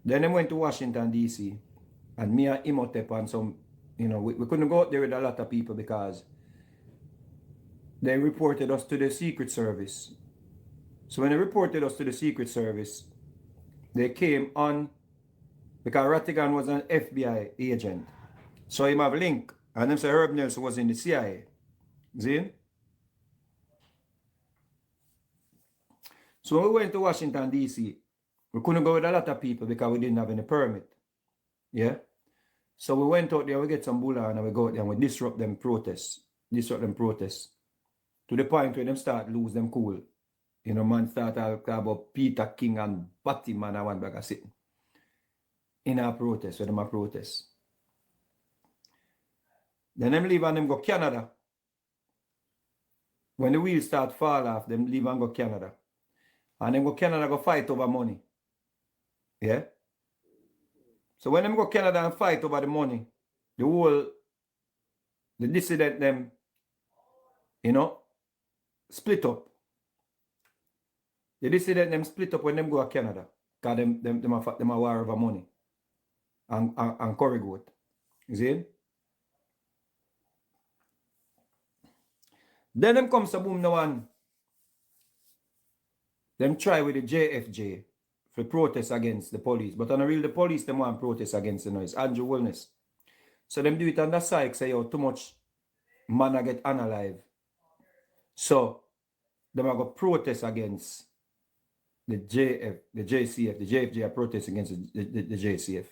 Then they went to Washington, D.C. And me and Imhotep and some, we couldn't go out there with a lot of people because they reported us to the Secret Service. So when they reported us to the Secret Service, they came on because Rattigan was an FBI agent. So he have a link. And them say Herb Nelson was in the CIA. See? So when we went to Washington, D.C., we couldn't go with a lot of people because we didn't have any permit. Yeah? So we went out there, we get some bulla and we go out there and we disrupt them protests. To the point where them start lose them cool. Man start talking about Peter King and Batman and one bag of sitting. In our protest, where them a protest. Then them leave and them go Canada. When the wheels start fall off, them leave and go Canada. And then go Canada go fight over money. Yeah? So when them go Canada and fight over the money, the dissident them, split up. The dissident them split up when them go to Canada. Because them a war over money. And curry goat. You see? Then them comes to boom now and them try with the JFJ for protest against the police. But on the real, the police, them want protest against the noise. Andrew Holness. So them do it on the side, say, yo, too much man a get unalive. So, them are going to protest against the JCF. The JFJ are protest against the JCF.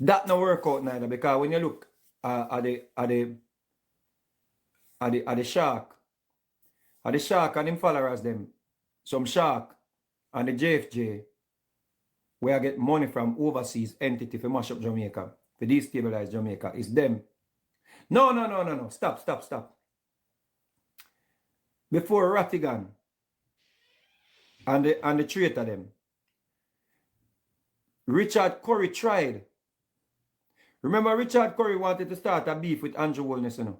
That no work out neither, because when you look at the shark and them followers them, some shark and the JFJ, where I get money from overseas entity for mash up Jamaica, for destabilize Jamaica, is them. No. Stop. Before Rattigan and the traitor them, Richard Curry tried. Remember, Richard Curry wanted to start a beef with Andrew Holness, You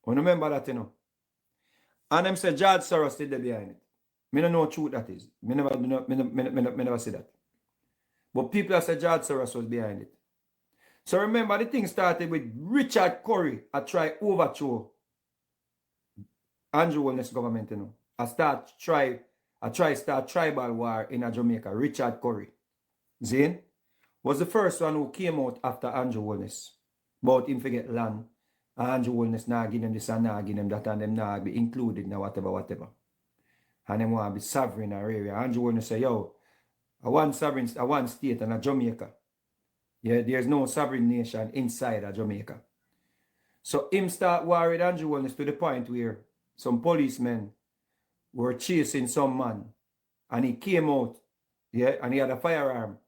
remember that, And them said George Soros did the behind it. Me don't know what truth that is. Me never say that. But people have said George Soros was behind it. So remember, the thing started with Richard Curry a try overthrow Andrew Holness government, start tribal war in Jamaica. Richard Curry. Zane was the first one who came out after Andrew Holness. About him forget land. Andrew Holness now give them this and now give them that and them now be included in whatever. And them want to be sovereign in our area. Andrew Holness say, yo, I want sovereign, I want state and a Jamaica. Yeah, there's no sovereign nation inside of Jamaica. So him start war with Andrew Holness to the point where some policemen were chasing some man. And he came out, yeah, and he had a firearm.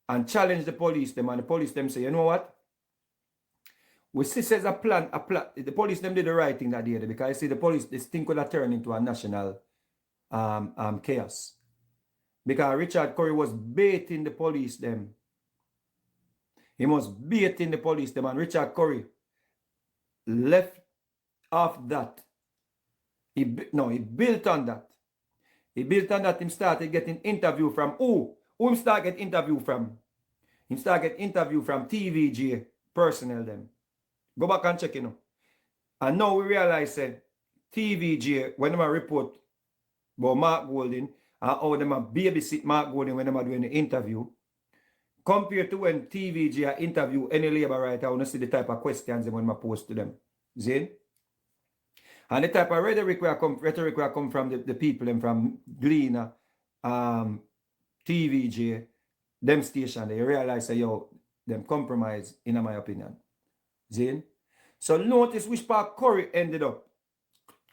And challenged the police them, and the police them say, you know what? We see says a plan. The police them did the right thing that day because I see the police, this thing could have turned into a national chaos. Because Richard Curry was baiting the police them. He was baiting the police them, and Richard Curry left off that. He built on that. He started getting interview from who? Who him start get interview from? He start get interview from TVJ personnel them. Go back and check, And now we realize that TVJ, when they report about Mark Golding, and how they babysit Mark Golding when they are doing the interview, compared to when TVJ interview any labor writer, I want to see the type of questions when I post to them. See? And the type of rhetoric will come from the people and from Gleaner, TVJ, them station, they realize that, yo, them compromise, in my opinion. See? So notice which part Curry ended up.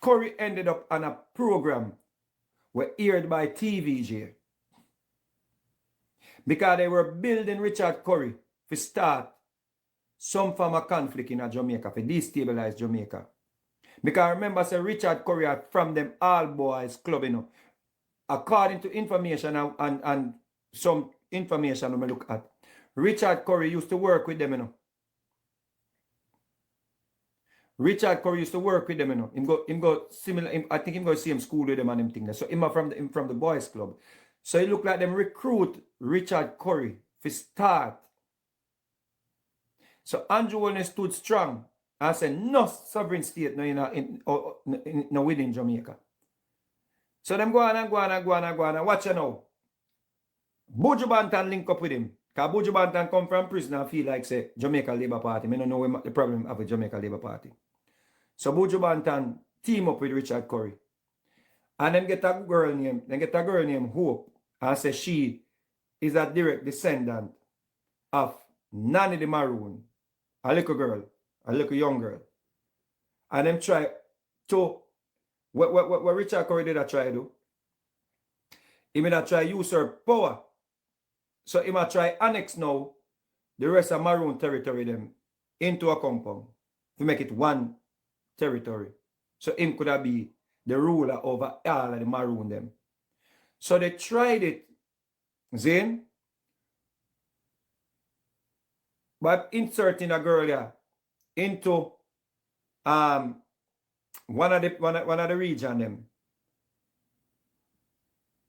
Curry ended up on a program were aired by TVJ. Because they were building Richard Curry to start some form of conflict in Jamaica, to destabilize Jamaica. Because remember, say Richard Curry are from them all boys club, According to information and some information we look at, Richard Curry used to work with them, Richard Curry used to work with them, Him go similar. I think him go same school with them and them thing. So him from the boys club. So it look like them recruit Richard Curry for start. So Andrew Holness stood strong and said no sovereign state no within Jamaica. So them go on and go on and go on and go on and watch you now. Buju Banton link up with him. Because Buju Banton come from prison and feel like say Jamaica Labour Party. I don't know what the problem of the Jamaica Labour Party. So Buju Banton team up with Richard Curry. And them get a girl named Hope and say she is a direct descendant of Nanny the Maroon, a little girl, a little young girl. And them try to, what Richard Curry did I try to do? He may try usurp power. So he might try annex now the rest of Maroon territory them into a compound to make it one territory. So him could have be the ruler over all of the Maroon them. So they tried it, Zane, by inserting a girl here into one of the region them.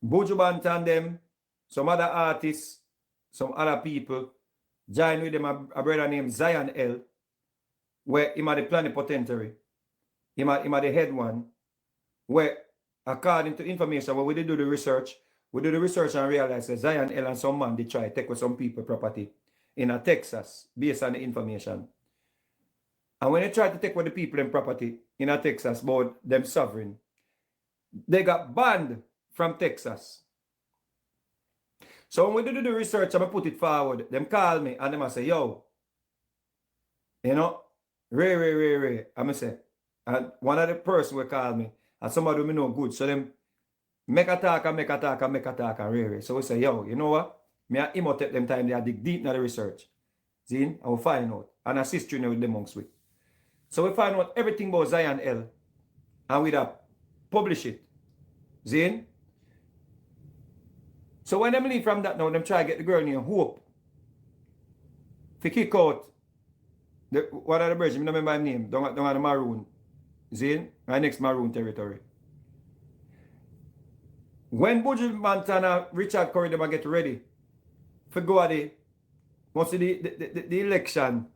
Buju Banton them, some other artists, some other people, join with them a brother named Zion L, where he had the plenipotentiary. He had the head one, where according to information, when we did do the research, and realize that Zion L and some man, they try to take with some people property in Texas, based on the information. And when they try to take with the people in property in Texas, about them sovereign, they got banned from Texas. So when we do the research and I put it forward, them call me and them say, yo, you know, Ray. I'm say, and one of the person will call me and somebody will know good. So them make a talk, and Ray. So we say, yo, you know what? Me and him take them time they dig deep in the research. See? And we'll find out. And assist you with the monks with. So we find out everything about Zion L. And we publish it. See? So when them leave from that now, them try to get the girl named Hope. To kick out one of the bridge, I don't remember his name, down on the Maroon. See? My next Maroon territory. When Buju Banton and Richard Curry them get ready for go at the election,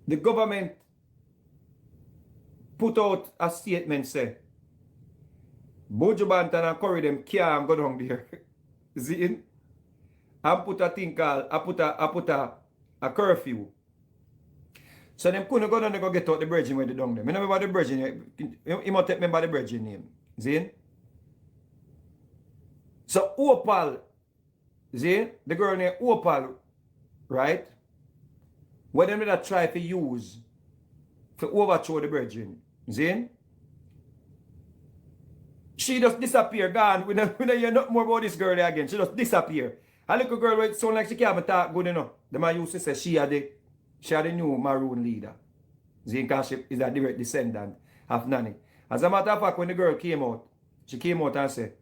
the government put out a statement say, Buju Banton and Curry them can't go down there. See? And put a thing called, I put a curfew. So them couldn't go down and go get out the bridge when they down there. I don't remember the bridge name. You must remember the bridge name. See? So Opal, see? The girl named Opal, right? What them that try to use to overthrow the bridge. See? She just disappear, gone. We don't hear nothing more about this girl again. She just disappear. A little girl with sound like she can't talk good enough. The man used to say she had the new Maroon leader. Because she is a direct descendant of Nanny. As a matter of fact, when the girl came out, she came out and said,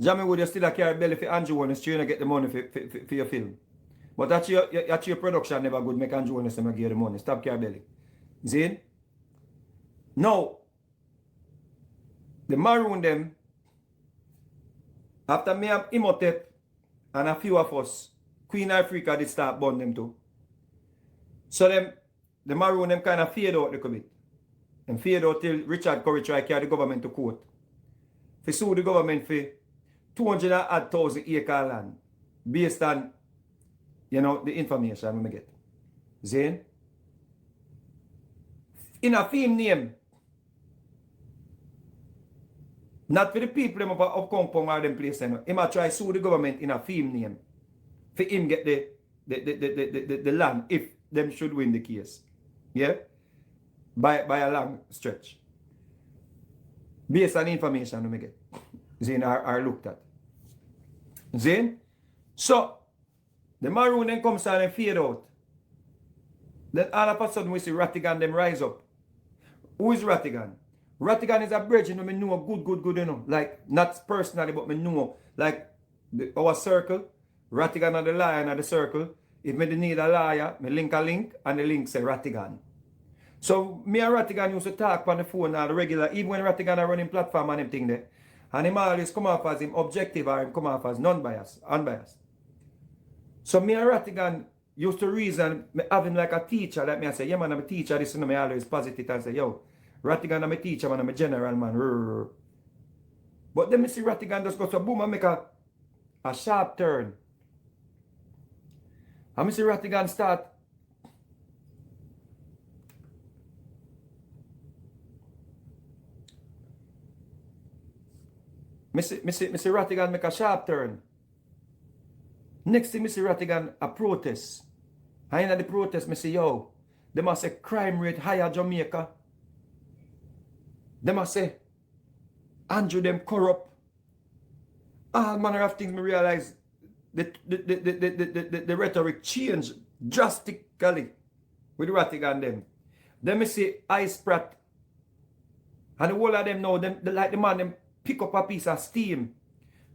Jamie, would you still carry belly for Andrew Holness trying to get the money for your film? But that's your production never good make Andrew Holness give you the money. Stop carry belly. See? Now, the Maroon them, after me and Imhotep and a few of us, Queen Africa did start burn them too. So them, the Maroon them kind of fade out a little bit. And fade out till Richard Curry try to carry the government to court. He sue the government for 200,000 acre land based on, you know, the information we get. Zane? In a film name, not for the people of compound or them place, he might try to sue the government in a film name for him get the land if them should win the case. Yeah? By a long stretch. Based on information we get. Zane are looked at. Zane? So, the Maroon then comes down and fade out. Then all of a sudden we see Rattigan them rise up. Who is Rattigan? Rattigan is a bridge, you know, I know good, you know. Like, not personally, but I know. Like, our circle, Rattigan and the lion of the circle. If I need a liar, I link a link, and the link say Rattigan. So me and Rattigan used to talk on the phone all regular, even when Rattigan are running platform and him thing there. And him always come off as him objective or him come off as non-biased, unbiased. So me and Rattigan used to reason, have him like a teacher, like me I say, yeah man, I'm a teacher, this and me always positive and say, yo, Rattigan I'm a teacher, man, I'm a general man. But then me see Rattigan just go so boom and make a sharp turn. And me see Rattigan start Me see Rattigan make a sharp turn. Next thing me see Rattigan a protest. And in the protest me say, yo, they must say crime rate higher Jamaica. They must say Andrew them corrupt. All manner of things me realize the rhetoric changed drastically with Rattigan them. Then me see Ice Pratt. And the whole of them know them like the man them pick up a piece of steam.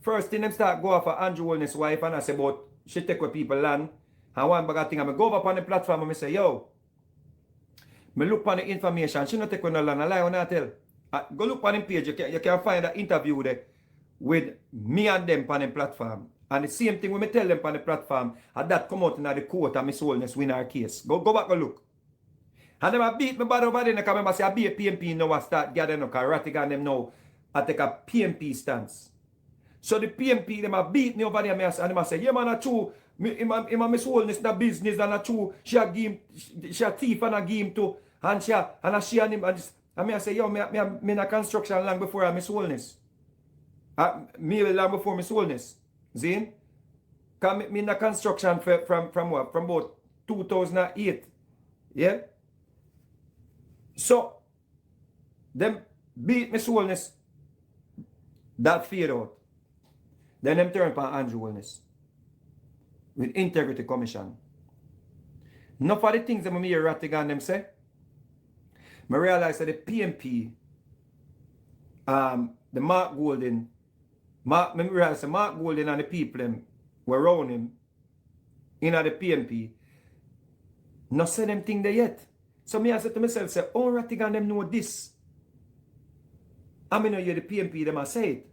First thing them start go off for Andrew Holness' wife and I say about she take with people land. And one bag of thing I go up on the platform and I say, yo, me look on the information, she not take with no land, I lie when I tell. Go look on the page, you can find an interview there with me and them on the platform. And the same thing when me tell them on the platform, and that come out in the court and Miss Holness win her case. Go back and look. And them a beat me bad over there, because I say I be a PNP now I start gathering up, because Rattigan them now I take a PNP stance. So the PNP them a beat me over there and them a say, yeah man, a true, him Miss Holness the business and a true, she a thief and a game too. And she and him and me I say, yo, me in a construction long before I Miss Holness. Me long before Miss Holness. See? Because me in a construction from what? From about 2008. Yeah? So, them beat Miss Holness. That fade out. Then them turn upon Andrew Holness. With Integrity Commission. Enough of the things that me hear Rattigan them say. I realize that the PNP, the Mark Golden, Mark Golden and the people them were around him in the PNP, not say them thing there yet. So me I said to myself, say, oh Rattigan them know this. I mean, you the PNP them I say it.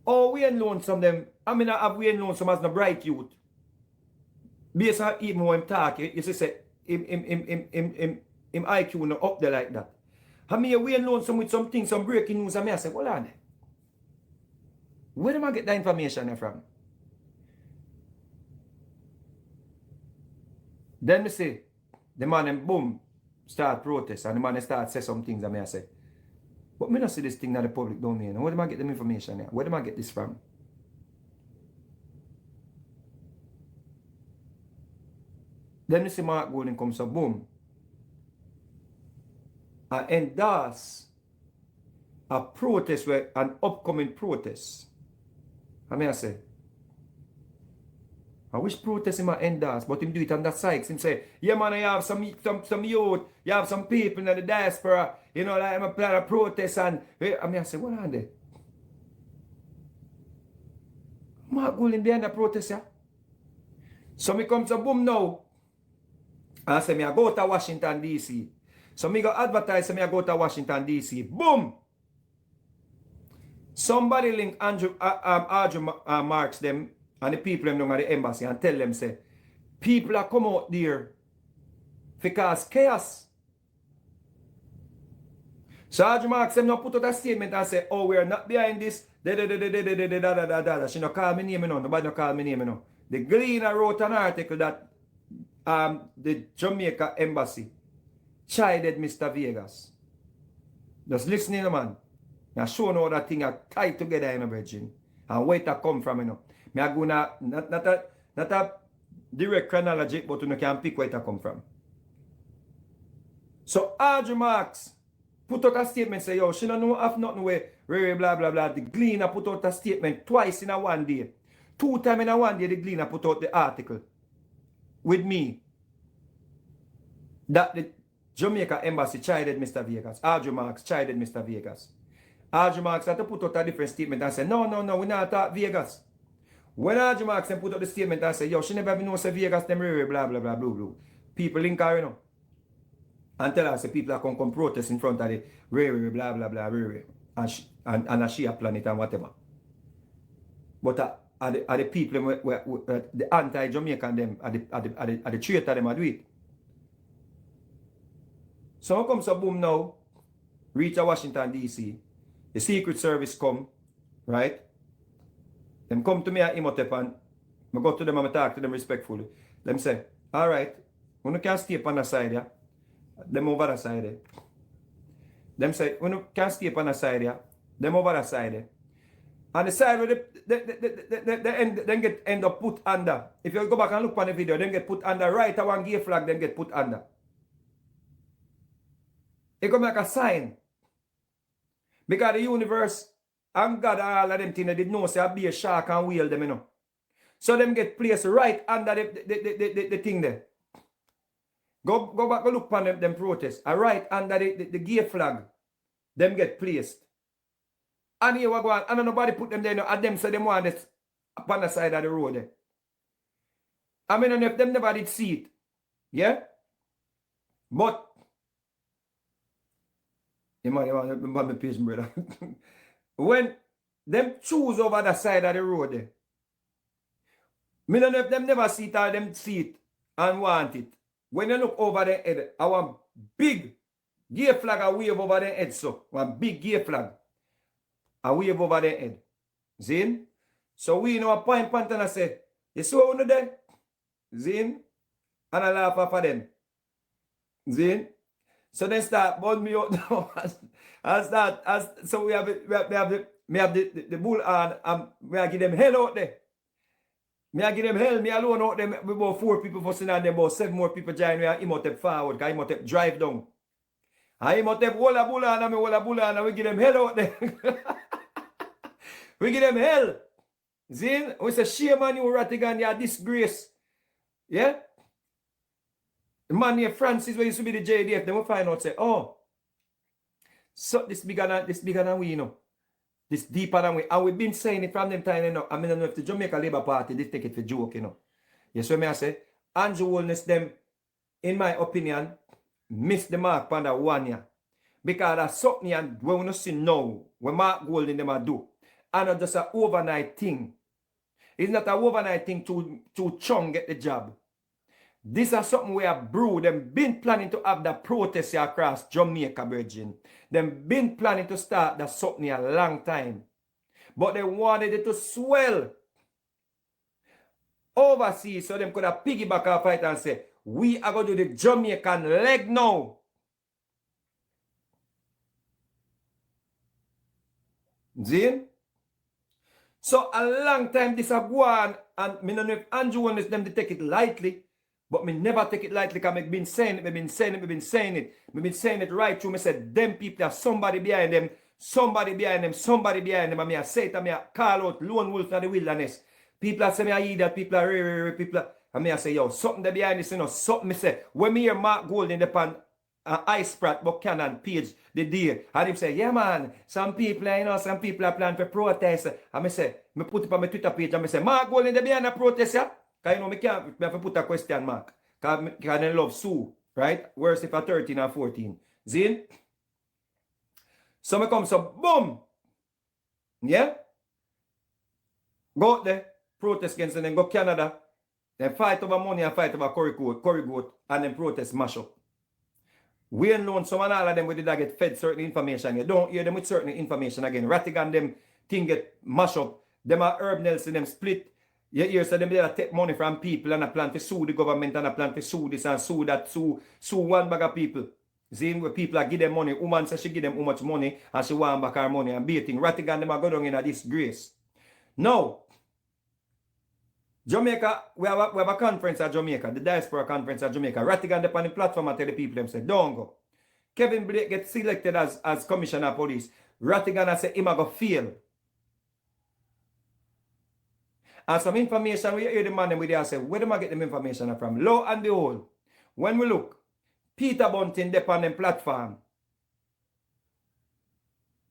Oh, we ain't known some of them. I mean, we ain't known some as the bright youth. Based on even how him talk, you see, say, him IQ no up there like that. I mean, we ain't known some with some things, some breaking news, and I say, hold on. Where do I get that information from? Then me say, the man and boom, start protest, and the man start say some things, and I say, but me not see this thing that the public domain. Where do I get the information here? Where do I get this from? Then me see Mark Golden comes up, boom. And endorse a protest, where an upcoming protest. I say, I wish protest him endorse, but him do it on that side. Him say, yeah man, I have some youth, you have some people in the diaspora, you know, like I'm a plan a protest and I say, what are they? Mark Golden behind the protest, yeah? So me come to boom now. And I say, me I go to Washington, D.C. So me go advertise, me I go to Washington, D.C. Boom! Somebody link Andrew Marks them and the people them at the embassy and tell them, say, people are come out there to cause chaos. So Andrew Marks them now put out a statement and say, oh, we're not behind this. She no call me name, no. Nobody no call me name, no. The Gleaner wrote an article that the Jamaica embassy chided Mr. Vegas. Just listening, man. Now show no that thing are tied together in a virgin. And where it come from, you know. Me I go not a direct chronology, but you can pick where it come from. So Andrew Marks put out a statement, say, yo, she don't know have nothing where blah blah blah. The Gleaner put out a statement twice in a one day. 2 times in a one day, the Gleaner put out the article with me that the Jamaica embassy chided Mr. Vegas. Andrew Marks chided Mr. Vegas. Andrew Marks had to put out a different statement and say, no, we not talk Vegas. When Andrew Marks put out the statement and say, yo, she never even knows say Vegas, them blah, blah, blah, blah, blah. People link her, you know. and tell us the people are come protest in front of the railway, blah, blah, blah, railway, and a Shia planet and whatever. But are the people, the anti-Jamaican them, are the traitor them, are do it. So when comes a boom now, reach a Washington, D.C., the Secret Service come, right? Them come to me at Imhotep and I go to them and I talk to them respectfully. Them say, all right, when you can stay on the side, yeah? Them over the side, eh? Them say, when you can stay on the side, yeah? Them over the side, eh? And the side where they end up put under. If you go back and look on the video, them get put under. Right, a one gay flag, them get put under. It come like a sign. Because the universe and God and all of them things, they did know say I be a shark and wheel them, you know. So them get placed right under the thing there. Go back, go look on them protests. Right under the gay flag, them get placed. And here we go on, and nobody put them there, you know, and them say them want this upon the side of the road there. I mean, if them never did see it, yeah? But, you want me patient, brother. When them choose over the side of the road there, me don't know if them never see it or them see it and want it. When you look over their head, I want big gay flag a wave over their head, so one big gay flag a wave over their head. Zin? So we know a point and I say, you saw one there? Zin? And I laugh after them. Zin? So they start burn me out now. So we have the bull and we have give them hell out there. Me I give them hell, me alone out there, about 4 people for sitting and about 7 more people join me and Imhotep forward, because Imhotep drive down. And Imhotep walla bulla and me walla bulla and we give them hell out there. We give them hell. Zin, we say shame on you, Rattigan, you are disgrace. Yeah? The man here, Francis, who used to be the JDF, then we find out, say, oh, so this bigger than we, you know. This deeper than we. And we've been saying it from them time, you know. I mean, I don't know if the Jamaica Labour Party, they take it for joke, you know. Yes, what I say? Andrew Holness, them, in my opinion, missed the mark on that 1 year. Because that's something and when we don't see now, when Mark Golding them do. And not just an overnight thing. It's not an overnight thing to Chung get the job. This is something we have brewed. Them been planning to have the protest here across Jamaica, Virgin. Them been planning to start that something a long time. But they wanted it to swell overseas so them could have piggyback our fight and say, we are going to do the Jamaican leg now. Zin? So a long time this have gone and me don't know if Andrew wants them to take it lightly. But me never take it lightly because I've been saying it, I've been saying it right through. I said, them people have somebody behind them, and I say it, I call out lone wolf of the wilderness. People are saying I eat that, people are people are, and I say, yo, something there behind this, you know, something me say. When me hear Mark Golding upon Ice Pratt Buchanan page the day, and him say, yeah man, some people, you know, some people are planning for protest. And I say, me put it on my Twitter page, and I say, Mark Golding there behind a protest, yeah? Because you know, I have to put a question mark. Because I love Sue, right? Worse if I'm 13 or 14. Zin? So I come, so boom! Yeah? Go out there, protest against them, then go Canada, then fight over money and fight over curry goat, and then protest mash up. We ain't known some and all of them we did get fed certain information. You don't hear them with certain information again. Rattigan them thing get mash up. Them are Herb Nelson, them split. You hear so them they take money from people and a plan to sue the government and a plan to sue this and sue that, sue one bag of people. Seeing where people are give them money. Woman says she give them how much money and she want back her money and beating. Rattigan them are go down in a disgrace. Now, Jamaica, we have a conference at Jamaica, the diaspora conference at Jamaica. Rattigan them on the platform and tell the people them say, don't go. Kevin Blake gets selected as commissioner of police. Rattigan say him a go fail. And some information, we hear the man with there say, where do I get them information from? Lo and behold, when we look, Peter Bunting there on them platform.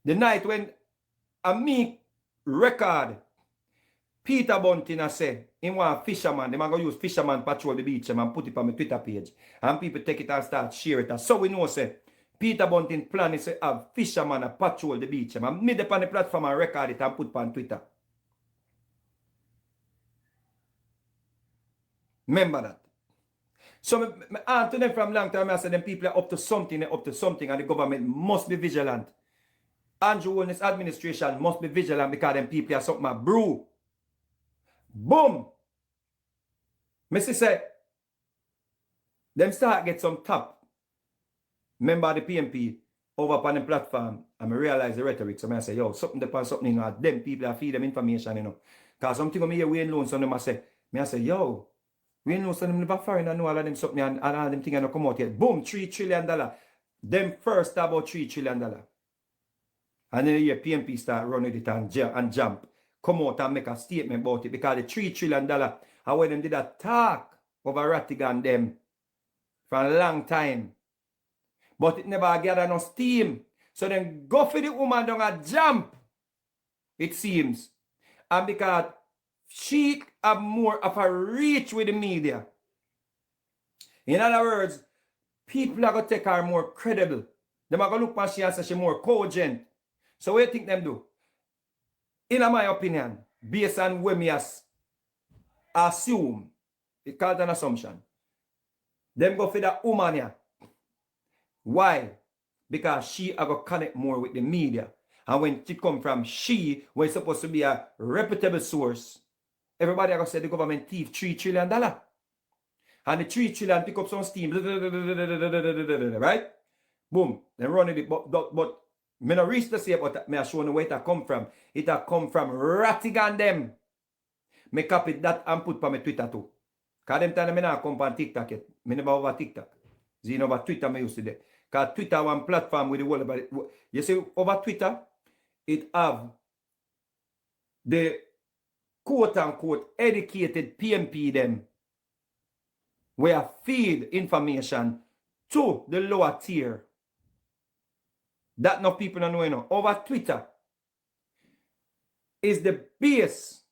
The night when a me record Peter Bunting I say, him want fisherman, them go use fisherman patrol the beach and put it on my Twitter page. And people take it and start share it. And so we know say, Peter Bunting plan is to have fisherman patrol the beach. And made up on the platform and record it and put it on Twitter. Remember that. So I answer them from long time, I say them people are up to something, and the government must be vigilant. Andrew Holness administration must be vigilant because them people are something brew. Boom! Missy say, them start get some top. Member the PNP over upon the platform, and I realize the rhetoric. So I say, yo, something depends something, them people are feed them information, you know. Because something me here Wayne Loan, so them I say, yo, Wayne Loan, so them never foreign and know all of them something and all them things don't come out yet. Boom, $3 trillion. Them first about $3 trillion. And then the PNP start running it and jump. Come out and make a statement about it because the $3 trillion and when them did a talk over Rattigan them for a long time. But it never gathered no steam. So then go for the woman down a jump, it seems. And because she have more of a reach with the media. In other words, people are going to take her more credible. They are going to look at she and say she's more cogent. So what do you think them do? In my opinion, based on what me assume, it's called an assumption, them go for that woman here. Why? Because she are going to connect more with the media. And when she come from she, when it's supposed to be a reputable source, everybody are going to say the government thief $3 trillion. And the $3 trillion pick up some steam, right? Boom, then running it, but I don't reach to say, but I show you where it come from. It come from Rattigan them. I copy that and put on my Twitter too. Because them time I don't come on TikTok yet. I never over TikTok. You know, over Twitter I used to do. Because Twitter is one platform with the world about it. You see, over Twitter, it have the quote-unquote educated PNP them where feed information to the lower tier. That no people don't know, you know. Over Twitter is the base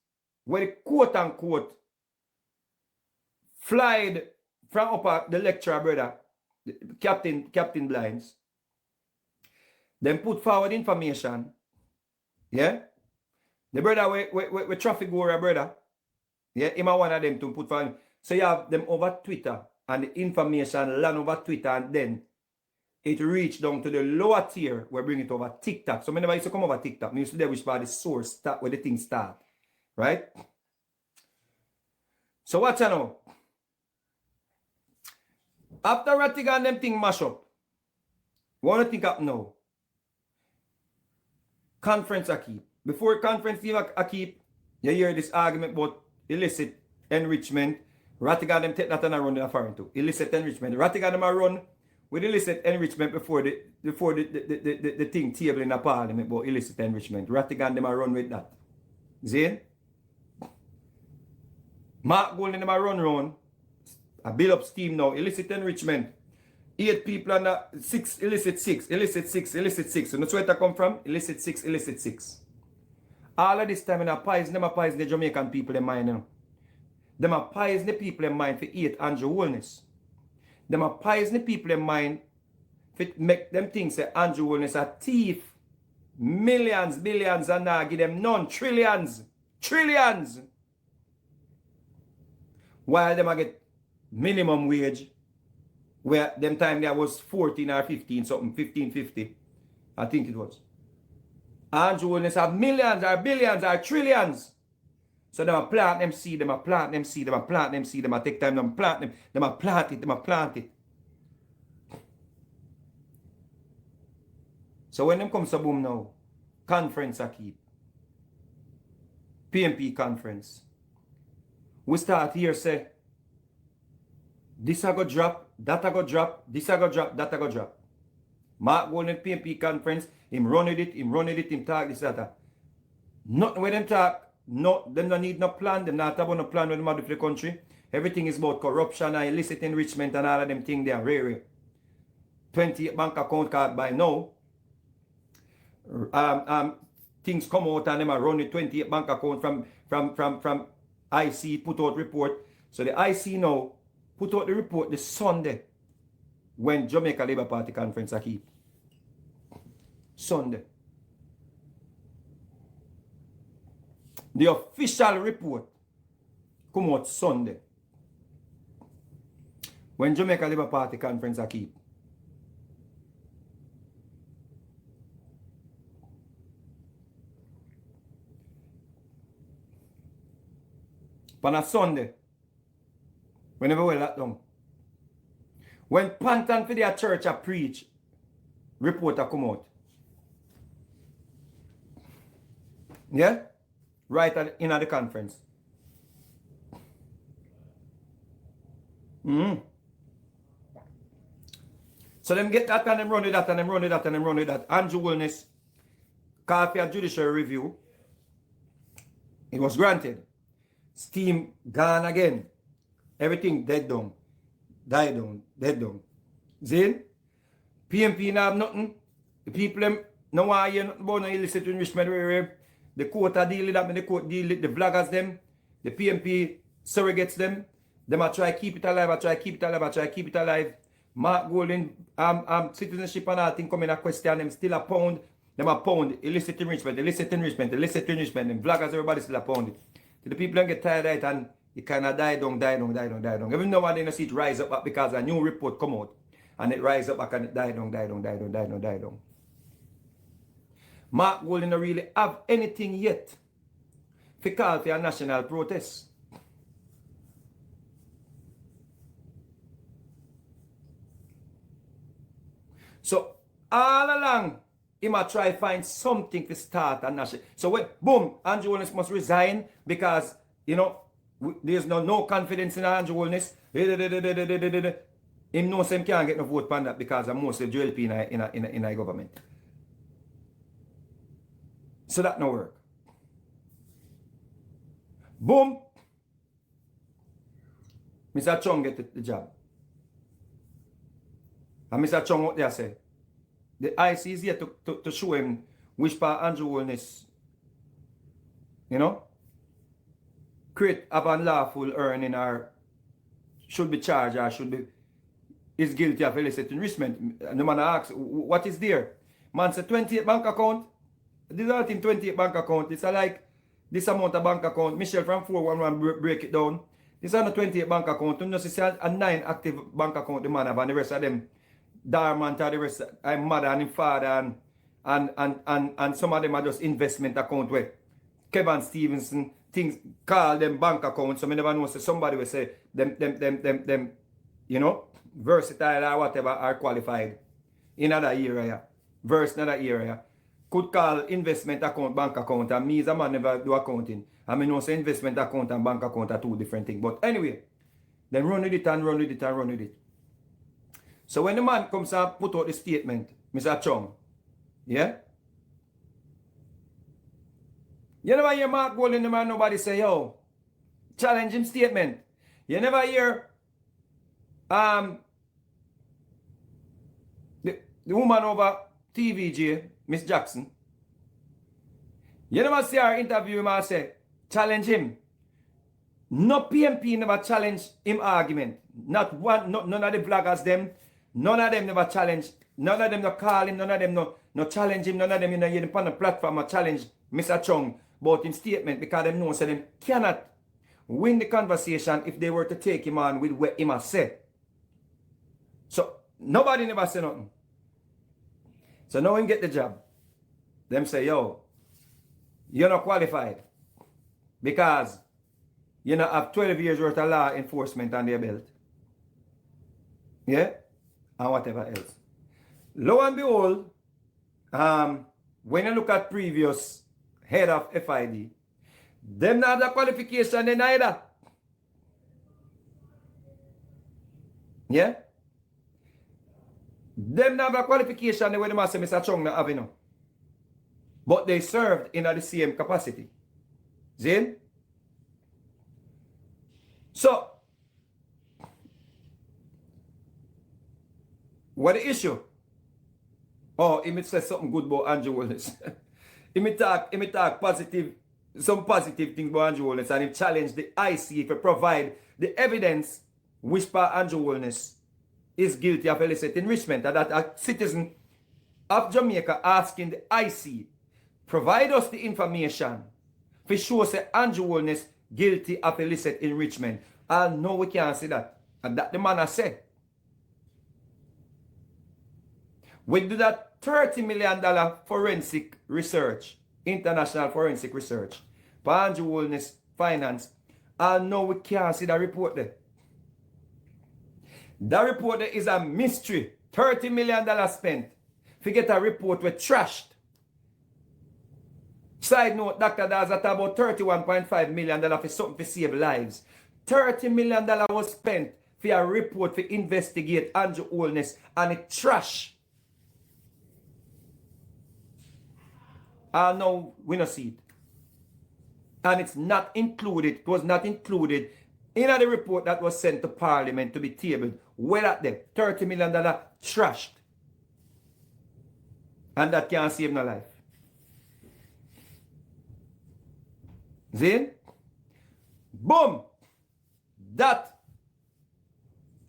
where the quote-unquote flied from up the lecturer brother, Captain Blinds. Then put forward information. Yeah? The brother with traffic warrior brother. Yeah, him one of them to put forward. So you have them over Twitter and the information land over Twitter and then it reached down to the lower tier. We bring it over TikTok. So whenever I used to come over TikTok, I used to there which part the source start where the thing start. Right? So watch now. After Rattigan them thing mash up, what do you think up now? Conference I keep. Before conference I keep, you hear this argument about illicit enrichment. Rattigan them take that and I run the foreign too. Illicit enrichment. Rattigan them I run with illicit enrichment before the thing table in the parliament about illicit enrichment. Rattigan them I run with that. See? Mark Golden them I run round. I build up steam now. Illicit enrichment. 8 people and 6, illicit 6, illicit 6, illicit 6. So that's where it come from? Illicit 6, illicit 6. All of this time in a poison, them a poison the Jamaican people in mind. You know? Them a poison the people in mind for 8 Andrew Holness. Them a poison the people in mind for make them think say Andrew Holness a thief. Millions, billions and now give them none. Trillions. Trillions. While them a get minimum wage, where them time there was 14 or 15 something, 15.50, I think it was. Andrew Holness have millions or billions or trillions. So them a plant them seed, them a plant them seed, them a plant them seed, them a take time, them plant them, them a plant it, them a plant it. So when them comes to boom now, conference I keep. PNP conference. We start here say, this I go drop, that I go drop, this I go drop, that I go drop. Mark Golden PNP conference, him running it, him talk this, that. Not when them talk, no, them don't need no plan, them not about no plan with them out of the country. Everything is about corruption and illicit enrichment and all of them things there, rare. 28 bank account card by now. things come out and them a run the 28 bank account from IC put out report. So the IC now put out the report the Sunday when Jamaica Labour Party conference a keep. Sunday. The official report come out Sunday when Jamaica Labour Party conference a keep. On a Sunday, whenever we lock down. When Pantan for their church a preach, reporter come out. Yeah? Right in the conference. So them get that and them run with that and them run with that and them run with that. Andrew Holness called for a judicial review. It was granted. Steam gone again. Everything dead down. Die down. Dead down. Zin? PNP now have nothing. The people them no want to hear nothing about no illicit enrichment. The court are dealing with that, the court deal with the vloggers them. The PNP surrogates them. Them are try keep it alive, I try keep it alive. Mark Golden, citizenship and all thing come in a question, them still a pound. Them a pound. Illicit enrichment. Them vloggers, everybody still a pound it. The people don't get tired of it and it kind of die down. Even though I didn't see it rise up because a new report come out and it rise up back and it die down. Mark Golden don't really have anything yet to call for a national protest. So all along, he might try to find something to start a national. So when, boom, Andrew Holness must resign because, you know, there's no confidence in Andrew Holness. Him knows him can't get no vote on that because of most of JLP in a government. So that no work. Boom. Mr. Chung get the job. And Mr. Chung out there say, the IC is here to show him which part Andrew Holness, you know, create of unlawful earning or should be charged or should be, is guilty of illicit enrichment. And the man asks, what is there? Man said 28 bank account. This is not in 28 bank account. It's like this amount of bank account. Michelle from 411 break it down. This is not a 28 bank account. You know, it's a 9 active bank account the man have and the rest of them dormant or the rest I'm mother and him father and some of them are just investment account where Kevin Stevenson things call them bank accounts. So I never know so somebody will say them you know versatile or whatever are qualified in another area. Verse another area. Could call investment account bank account and me as a man never do accounting. I mean no say investment account and bank account are two different things. But anyway, then run with it. So when the man comes and put out the statement, Mr. Chung, yeah? You never hear Mark Golden, the man, nobody say, yo, challenge him statement. You never hear the woman over TVJ, Miss Jackson. You never see her interview him and say, challenge him. No PNP never challenge him argument. Not one, none of the vloggers them. None of them never challenge. None of them no call him. None of them no challenge him. None of them you know on the platform or challenge Mr. Chung about his statement because them know so them cannot win the conversation if they were to take him on with what him has said. So nobody never say nothing. So now him get the job. Them say, yo, you're not qualified because you not have 12 years worth of law enforcement on their belt. Yeah? And whatever else. Lo and behold, when you look at previous head of FID, them not have the qualification in either. Yeah? Them not have the qualification when the say Mr. Chung not have, you know. But they served in the same capacity. See? So, what the issue? Oh, he says something good about Andrew Holness. He may talk positive, some positive things about Andrew Holness, and he challenged the IC to provide the evidence which by Andrew Holness is guilty of illicit enrichment, and that a citizen of Jamaica asking the IC provide us the information for sure say Andrew Holness guilty of illicit enrichment. And no, we can't say that. And that the man has said. We do that $30 million forensic research, international forensic research, for Andrew Holness finance. And no, we can't see that report there. That report there is a mystery. $30 million spent. Forget a report with trashed. Side note, Dr. Daz at about $31.5 million for something to save lives. $30 million was spent for a report to investigate Andrew Holness, and it trash. And now we don't see it. And it's not included, it was not included in the report that was sent to Parliament to be tabled. Well at them, $30 million trashed. And that can't save no life. Then, boom! That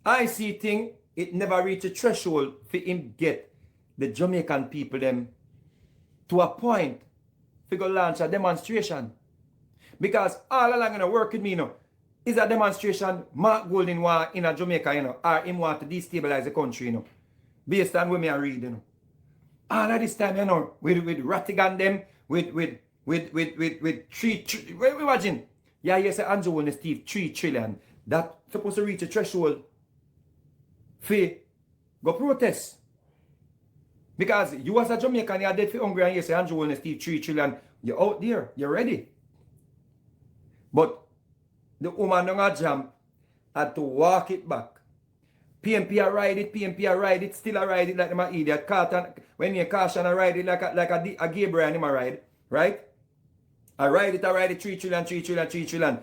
IC thing, it never reached a threshold for him get the Jamaican people them to a point to go launch a demonstration. Because all along in the work with me, you know, is a demonstration Mark Golding want in a Jamaica, you know, or him want to destabilize the country, you know, based on what me I read, you know. All of this time, you know, with Rattigan them, with imagine, yeah, yes, Andrew Holness Steve, 3 trillion. That supposed to reach a threshold for go protest. Because you as a Jamaican, you're dead for hungry, and you say Andrew Holness Steve, 3 trillion. You're out there, you're ready. But the woman on a jump had to walk it back. PNP a ride it, still a ride it like them a idiot. Carton, when you caution a ride it like a Gabriel him a ride, right? I ride it, 3 trillion.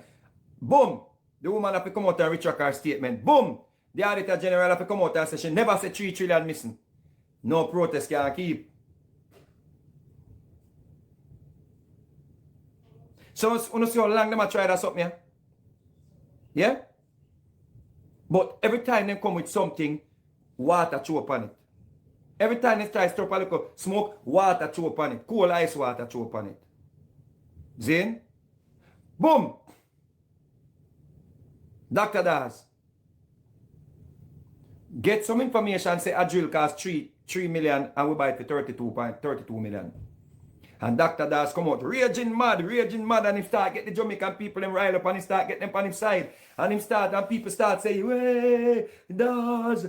Boom! The woman have to come out and retract her statement. Boom! The Auditor General have to come out and say she never said 3 trillion missing. No protest can keep. So, you see how long them a try that something, yeah? Yeah? But every time they come with something, water throw upon it. Every time they try to stir up a little smoke, water throw upon it. Cool ice water throw upon it. Zin? Boom! Dr. Daz. Get some information, say a drill cost 3 million and we buy it for 32 million. And Dr. Daz come out raging mad, and he start get the Jamaican people them rile up and he start get them on his side. And him start, and people start saying, way, Daz,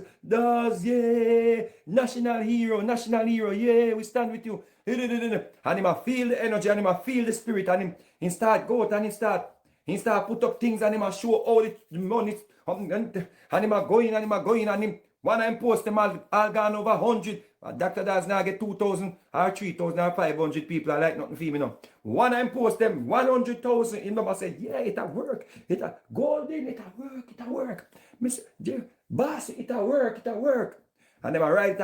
yeah, national hero, yeah, we stand with you. And him a feel the energy, and him a feel the spirit, and him start go out, and he start put up things, and him a show all the money, and him a going, and him, one time post them all gone over 100. Dr. Daz now get 2,000 or 3,000 or 500 people. I like nothing for me now. One time post them 100,000. Him number said, yeah, it a work. It a golden, it a work. Mr. Boss, it a work. And them I write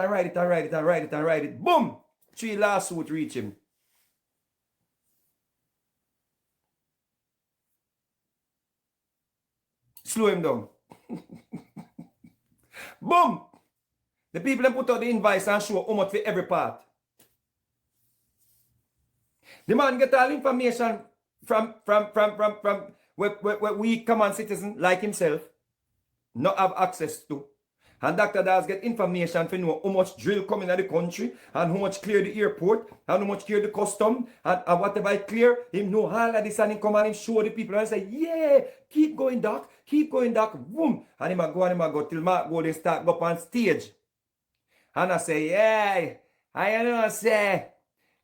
it. Boom! 3 lawsuits reach him. Slow him down. Boom! The people that put out the invoice and show how much for every part. The man get all information from where we common citizen like himself not have access to. And Dr. Daz get information to know how much drill come in the country and how much clear the airport and how much clear the custom and whatever it clear. Him know all of this and him come and him show the people and say, yeah, keep going, Doc. Boom. And him a go till Mark Golding start go up on stage. And I say, yeah, I know say,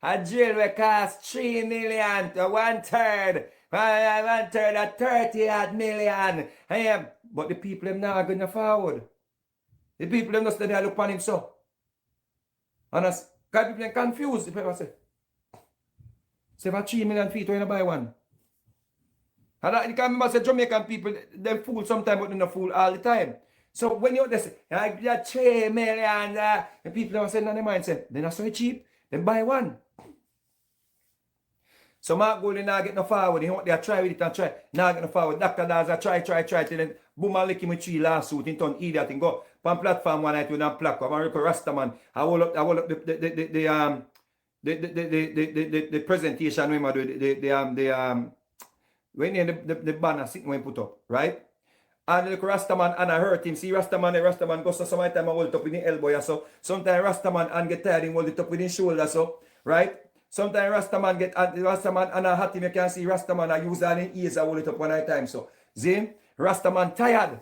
a drill will cost 3 million to 1/3. 1/3 of 30 million. But the people them not going forward. The people them just there look on him so. And as people them confused, the people say for 3 million feet when you buy one. And I can remember say Jamaican people, they fool sometimes, but they don't fool all the time. So when you say, I got 3 million, the people don't say in their mind, say, they're not so cheap, then buy one. So Mark Golding now get no forward. He want to try with it and try. Now get no forward. Dr. Daza try till then boom and lick him with 3 lawsuit. He turn idiot and go on platform one night with a plaque. I'm a Rastaman. I hold up the presentation when I do when the banner sitting when put up, right? And the Rastaman and I hurt him. See Rastaman goes to some time I hold it up with the elbow so. Sometimes Rastaman and get tired and hold it up with his shoulder so, right? Sometimes Rastaman and I hurt him. You can see Rastaman I use all his ears I hold it up one at a time so. Zin, Rastaman tired.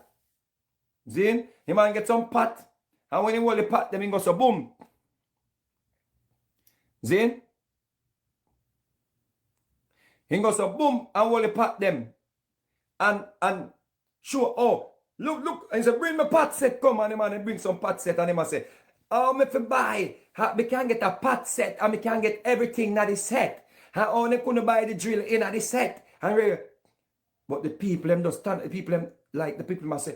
Zin, he man get some pat. And when he hold the pat, then he goes so boom. Zin. He goes so boom and hold the pat them. And sure, oh, look, and he said, bring my pat set, come on, the man bring some pat set, and he must say, oh, me for buy, we can get a pat set, and we can get everything that is set. And only couldn't buy the drill in at the set. And really, but the people, them just stand, the people must say,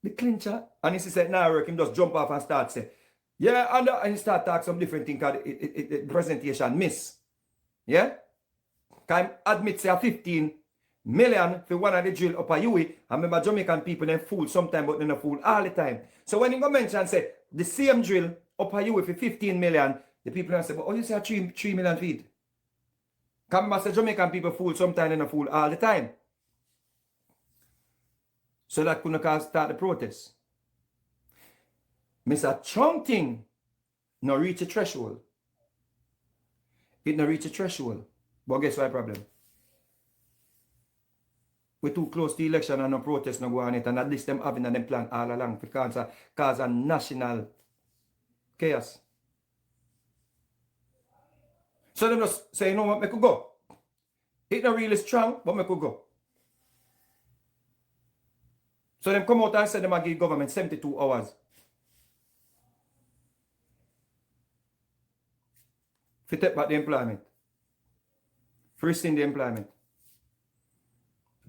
the clincher, and he said, nah, work, him just jump off and start say, yeah, and he start talk some different thing, because the presentation miss. Yeah? Can admit say 15 million for one of the drill up a UE. I remember Jamaican people them fool sometimes, but they not fool all the time. So when you go mention say the same drill up a UE for 15 million, the people say, but oh, you say 3 million feet. Come say Jamaican people fool sometimes and not fool all the time. So that couldn't cause start the protest. Mr. Chung thing no reach a threshold. It no reach a threshold. But guess what the problem? We're too close to the election and no protest no go on it. And at least them having them plan all along because cause a national chaos. So them just say, you know what, me could go. It not really strong, but me could go. So them come out and say them a give government 72 hours. To take back the employment. Freezing the employment.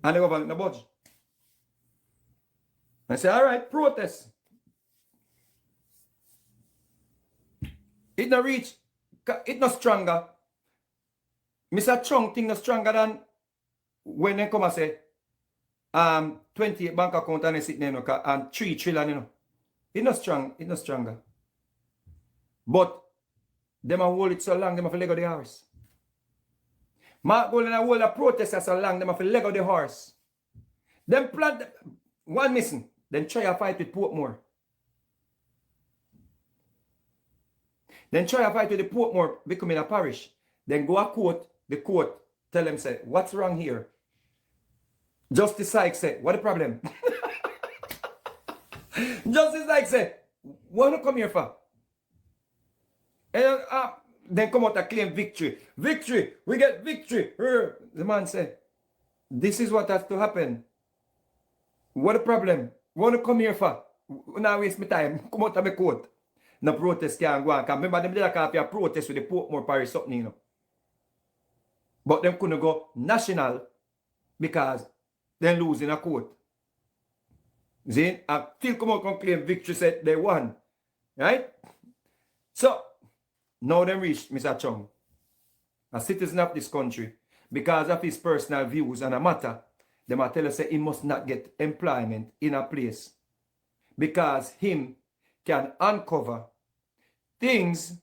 And the government no budge. I say, all right, protest. It no reach, it no stronger. Mr. Chung thing no stronger than when they come and say 28 bank account and they sit there and 3 trillion, you know. It no strong, it no stronger. But them a hold it so long, them have to leg of the horse. Mark Golding a hold a protest so long, them have to leg of the horse. Them plant one missing, then try a fight with Portmore. Then try a fight with the Portmore becoming a parish. Then go a court, the court tell them say, what's wrong here? Justice Sykes say, what the problem? Justice Sykes say, what do you come here for? And then come out and claim victory. Victory! We get victory! The man said, this is what has to happen. What the problem? What do you come here for? Now waste my time. Come out of my court. No protest can't go on. Because remember them did a protest with the Portmore Parish something, you know. But them couldn't go national because they lose in a court. See? And still come out and claim victory said they won. Right? So, now them reached Mr. Chung, a citizen of this country, because of his personal views on a matter, they might tell us that he must not get employment in a place because him can uncover things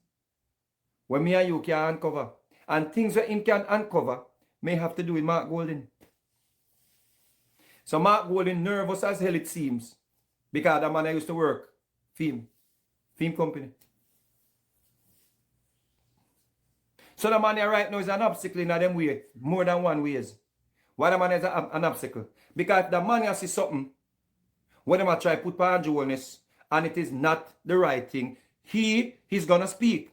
where me and you can uncover. And things that him can uncover may have to do with Mark Golding. So Mark Golding nervous as hell it seems because that man I used to work film company. So the man here right now is an obstacle in them way, more than one ways. Why the man is an obstacle? Because if the man has see something, when they try to put on Holness, and it is not the right thing, he's gonna speak.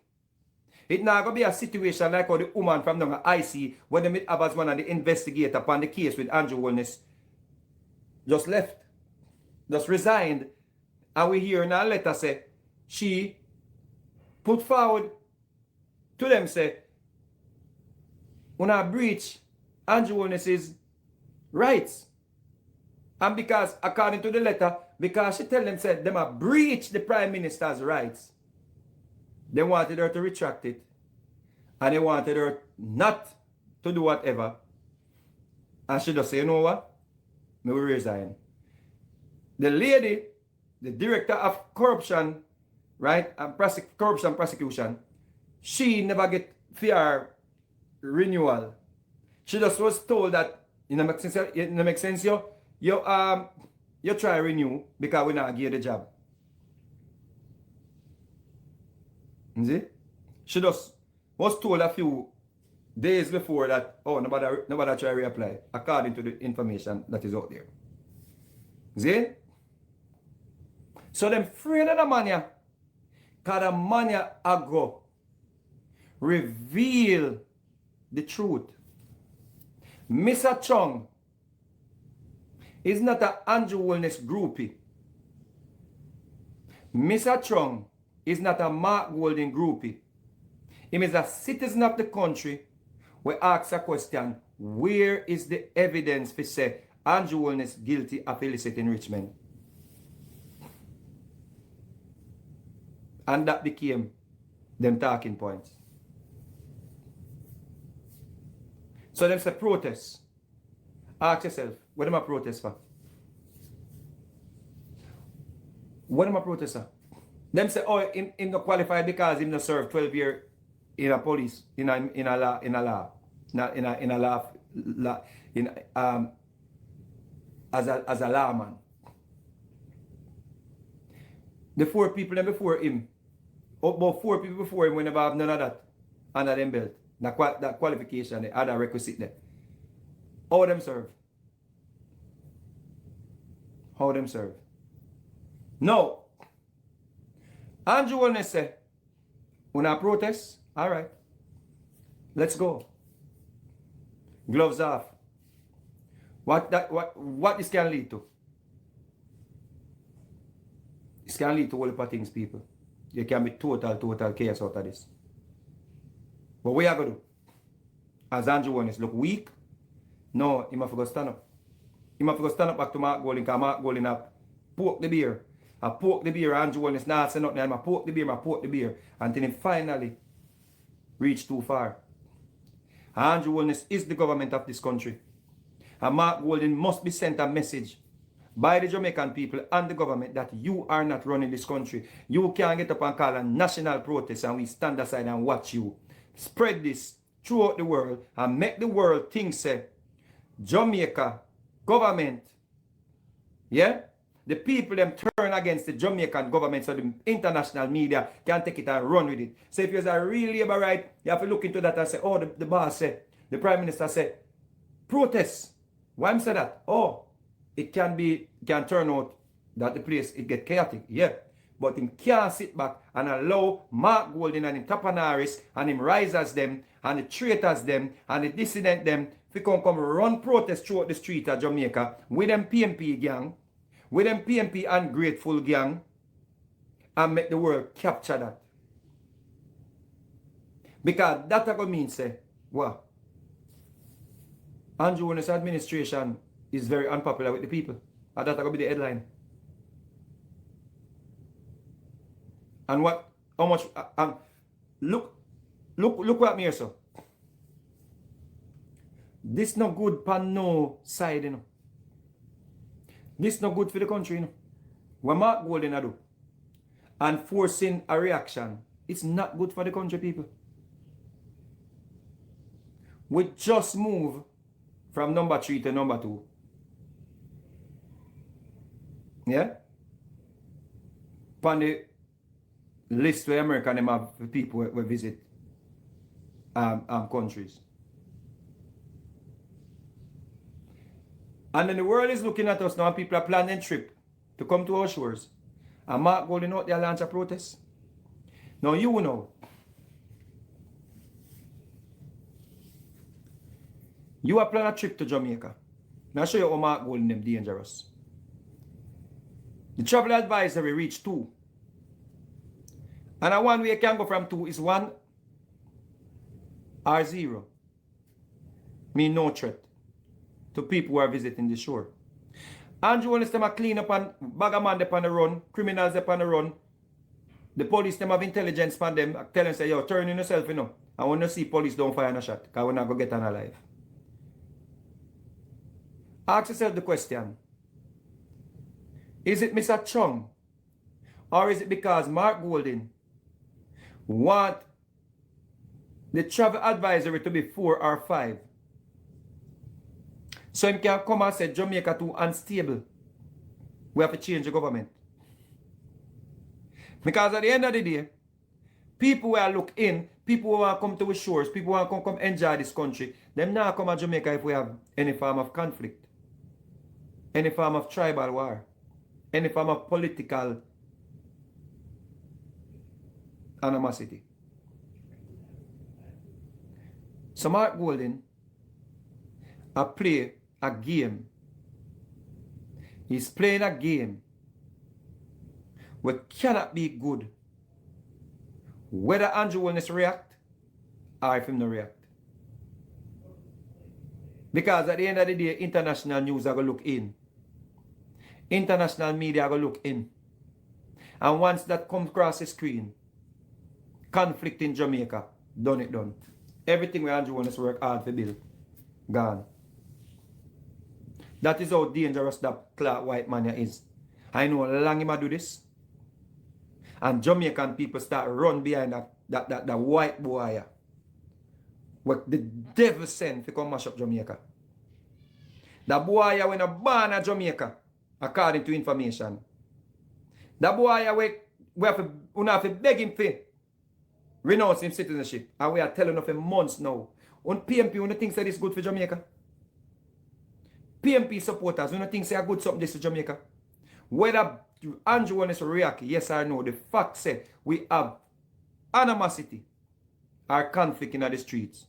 It's not gonna be a situation like how the woman from the IC, when they meet have as one of the investigator upon the case with Andrew Holness, just left, just resigned, and we hear in a letter say, she put forward to them say, when I breach Andrew Holness's rights. And because, according to the letter, because she tell them, said, them have breached the Prime Minister's rights, they wanted her to retract it. And they wanted her not to do whatever. And she just said, you know what? Me will resign. The lady, the director of corruption, right, and corruption prosecution, she never get fair renewal. She just was told that, make sense, you try renew because we not give you the job. You see? She just was told a few days before that, oh, nobody try reapply, according to the information that is out there. See? So them afraid of the mania, because the mania ago reveal the truth. Mr. Chung is not an Andrew Holness groupie. Mr. Chung is not a Mark Golding groupie. He is a citizen of the country. We ask a question, where is the evidence to say Andrew Holness guilty of illicit enrichment? And that became them talking points. So them say protest. Ask yourself, what am I protest for? What am I protest for? Them say, oh, him not qualified because he not served 12 years in a police, in a law, as a lawman. The 4 people before him, about 4 people before him, we never have none of that under them belt. That qualification, the other requisite there. How them serve? How them serve? No. Andrew Holness say, when I protest, all right, let's go. Gloves off. What this can lead to? This can lead to all the things, people. There can be total chaos out of this. But what you going to do? As Andrew Holness look weak, no, he must go stand up. He must go stand up back to Mark Golding, because Mark Golding have poke the beer. I poke the beer, Andrew Holness not say nothing, I poke the beer, until he finally reach too far. Andrew Holness is the government of this country. And Mark Golding must be sent a message by the Jamaican people and the government that you are not running this country. You can't get up and call a national protest and we stand aside and watch you. Spread this throughout the world and make the world think, say, Jamaica government, yeah? The people them turn against the Jamaican government so the international media can take it and run with it. So if you're a real labor right, you have to look into that and say, oh, the boss said, the prime minister said, protest. Why am I say that? Oh, it can turn out that the place, it get chaotic, yeah. But him can't sit back and allow Mark Golding and him Tapanaris and him risers them and the traitors them and the dissident them to come run protest throughout the street of Jamaica with them PNP gang, with them PNP ungrateful gang, and make the world capture that. Because that going to mean say, well, Andrew Holness administration is very unpopular with the people. And that's going to be the headline. And how much, look what me here, so. This not good for no side, you know. This not good for the country, you know. What Mark Golding do and forcing a reaction, it's not good for the country, people. We just move from number 3 to number 2. Yeah? On the list where America them have people who visit countries. And then the world is looking at us now and people are planning a trip to come to our shores. And Mark Golding out there launch a protest. Now you know. You are planning a trip to Jamaica. Now show you how Mark Golding them dangerous. The travel advisory reach 2. And a one way can go from 2 is 1 or 0. Mean no threat to people who are visiting the shore. Andrew Holness them a clean up and bag of man upon the run, criminals upon the run. The police them have intelligence from them, tell them say, yo, turn in yourself, you know. I want to see police don't fire no shot, because we're not going to get on alive. Ask yourself the question. Is it Mr. Chung? Or is it because Mark Golding want the travel advisory to be 4 or 5? So he can come and say Jamaica too unstable. We have to change the government. Because at the end of the day, people will look in, people who want to come to the shores, people who want to come enjoy this country, them not come to Jamaica if we have any form of conflict, any form of tribal war, any form of political animosity. So Mark Golding play a game. He's playing a game we cannot be good whether Andrew Holness react or if him no react. Because at the end of the day, international news are going to look in. International media are going to look in. And once that comes across the screen, conflict in Jamaica, done it done. Everything where Andrew Holness work hard for build, gone. That is how dangerous that Clark white man is. I know how long him do this. And Jamaican people start run behind that white boy. What the devil sent to come mash up Jamaica. That boy when a born in Jamaica, according to information. That boy we have to beg him for renounce his citizenship. And we are telling of him months now. On PNP, when think that is good for Jamaica? PNP supporters, when think say a good something this to Jamaica? Whether Andrew Holness react, yes or no, the fact say we have animosity or conflict in the streets.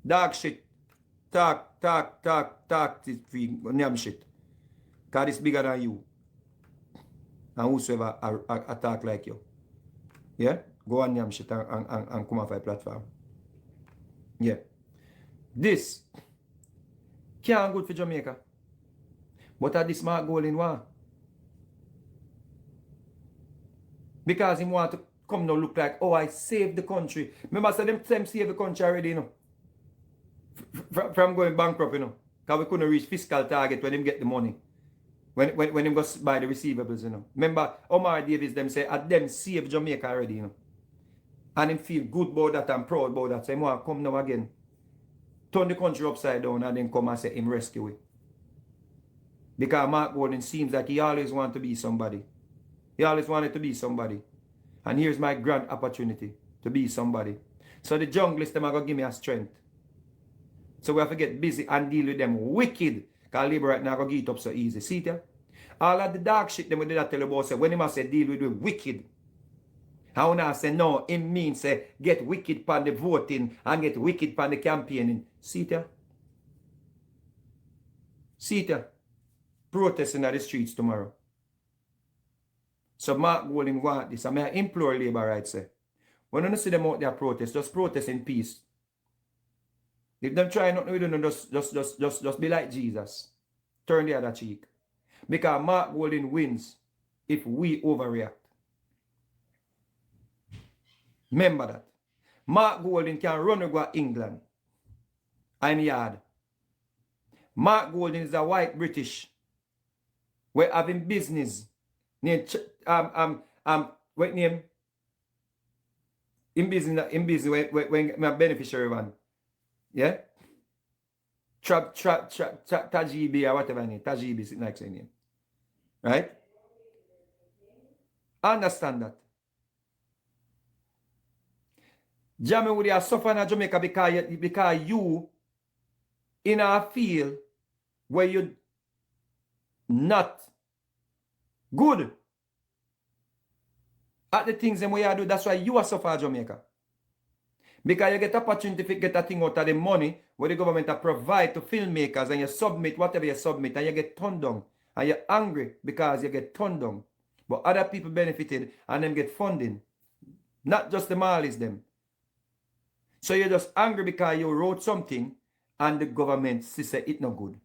Dog shit. Talk, this name shit. Because it's bigger than you. And whosoever attack like you. Yeah? Go on name shit and come off a platform. Yeah. This can't good for Jamaica. But at this Mark Golding one. Because he want to come now look like, oh, I saved the country. Remember, so them saved the country already, you know. From going bankrupt, you know. Because we couldn't reach fiscal target when him get the money. When him go buy the receivables, you know. Remember, Omar Davis, them say, at them save Jamaica already, you know. And him feel good about that and proud about that. So he want to come now again. Turn the country upside down and then come and say him rescue it. Because Mark Golding seems like he always want to be somebody. He always wanted to be somebody. And here's my grand opportunity to be somebody. So the junglist, them are going to give me a strength. So we have to get busy and deal with them wicked. Because Labour right now going to get it up so easy. See it? All of the dark shit them we did that tell about say when him say deal with the wicked. How now say no, it means say get wicked pan the voting and get wicked pan the campaigning. See it? See it? Protesting at the streets tomorrow. So Mark Golding want this. I mean, I implore Labour right say. When you see them out there protest, just protest in peace. If them try nothing with them, just be like Jesus. Turn the other cheek. Because Mark Golding wins if we overreact. Remember that. Mark Golding can run and go to England. And yard. Mark Golding is a white British. We're having business. What name? In business when my beneficiary one. Yeah? Tajibi or whatever name. Tajibi is like saying name. Right? Understand that. Jamie would have suffered in Jamaica because you in a field where you not good at the things that you do. That's why you are suffering Jamaica. Because you get opportunity to get that thing out of the money where the government provide to filmmakers and you submit whatever you submit and you get turned down. And you're angry because you get turned down. But other people benefited and them get funding. Not just the Marlies them. So you're just angry because you wrote something and the government says it's not good.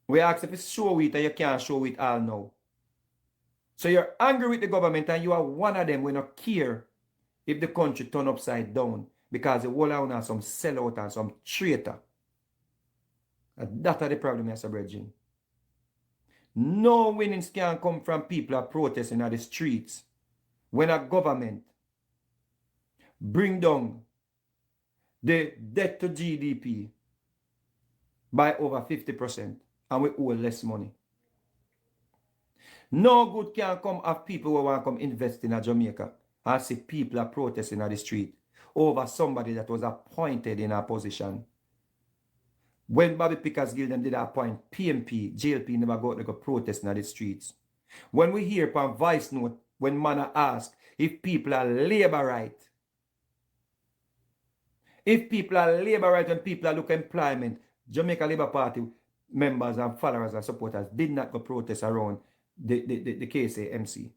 We ask if it's show it and you can't show it all now. So you're angry with the government and you are one of them who not care if the country turn upside down because the whole of some sellout and some traitor. And that's the problem, Mr. Bridging. No winnings can come from people are protesting at the streets when a government bring down the debt to GDP by over 50% and we owe less money. No good can come of people who want to come invest in Jamaica and see people are protesting at the street over somebody that was appointed in a position. When Bobby Pickers Guild them did appoint PNP, JLP never go out to go protesting at the streets. When we hear from Vice Note, when man ask if people are labor right, if people are labor right and people are looking employment, Jamaica Labour Party members and followers and supporters did not go protest around the KSAMC.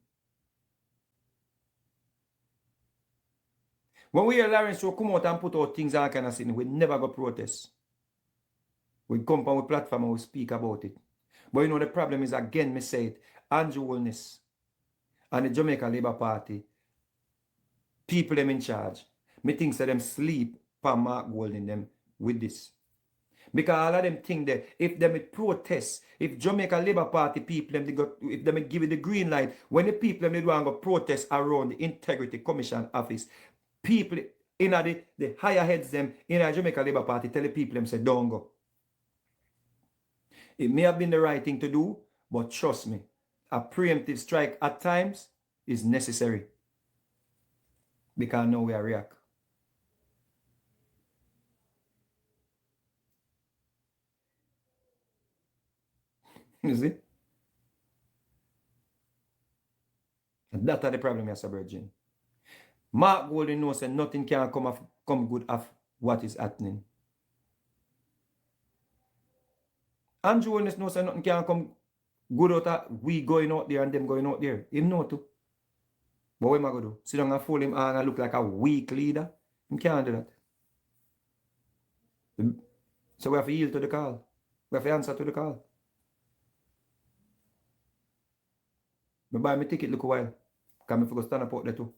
When we hear Lawrence Show come out and put out things and kind of thing, we never go protest. We come from a platform and we speak about it. But you know the problem is, again, me say it, Andrew Holness and the Jamaica Labour Party, people them in charge, me think that them sleep for Mark Gold in them with this. Because all of them think that if them protest, if Jamaica Labour Party people, if them give it the green light, when the people them want to protest around the Integrity Commission office, people in the higher heads them in a Jamaica Labour Party tell the people them say don't go. It may have been the right thing to do, but trust me, a preemptive strike at times is necessary. Because now we are react. You see? And that's the problem, Mr. Virgin. Mark Golden knows that nothing can come good of what is happening. Andrew Holness knows that nothing can come good out of we going out there and them going out there. Him know too. But what am I going to do? Sit down and fool him and look like a weak leader? He can't do that. So we have to yield to the call. We have to answer to the call. I buy my ticket look a while. Because I go stand up out there too.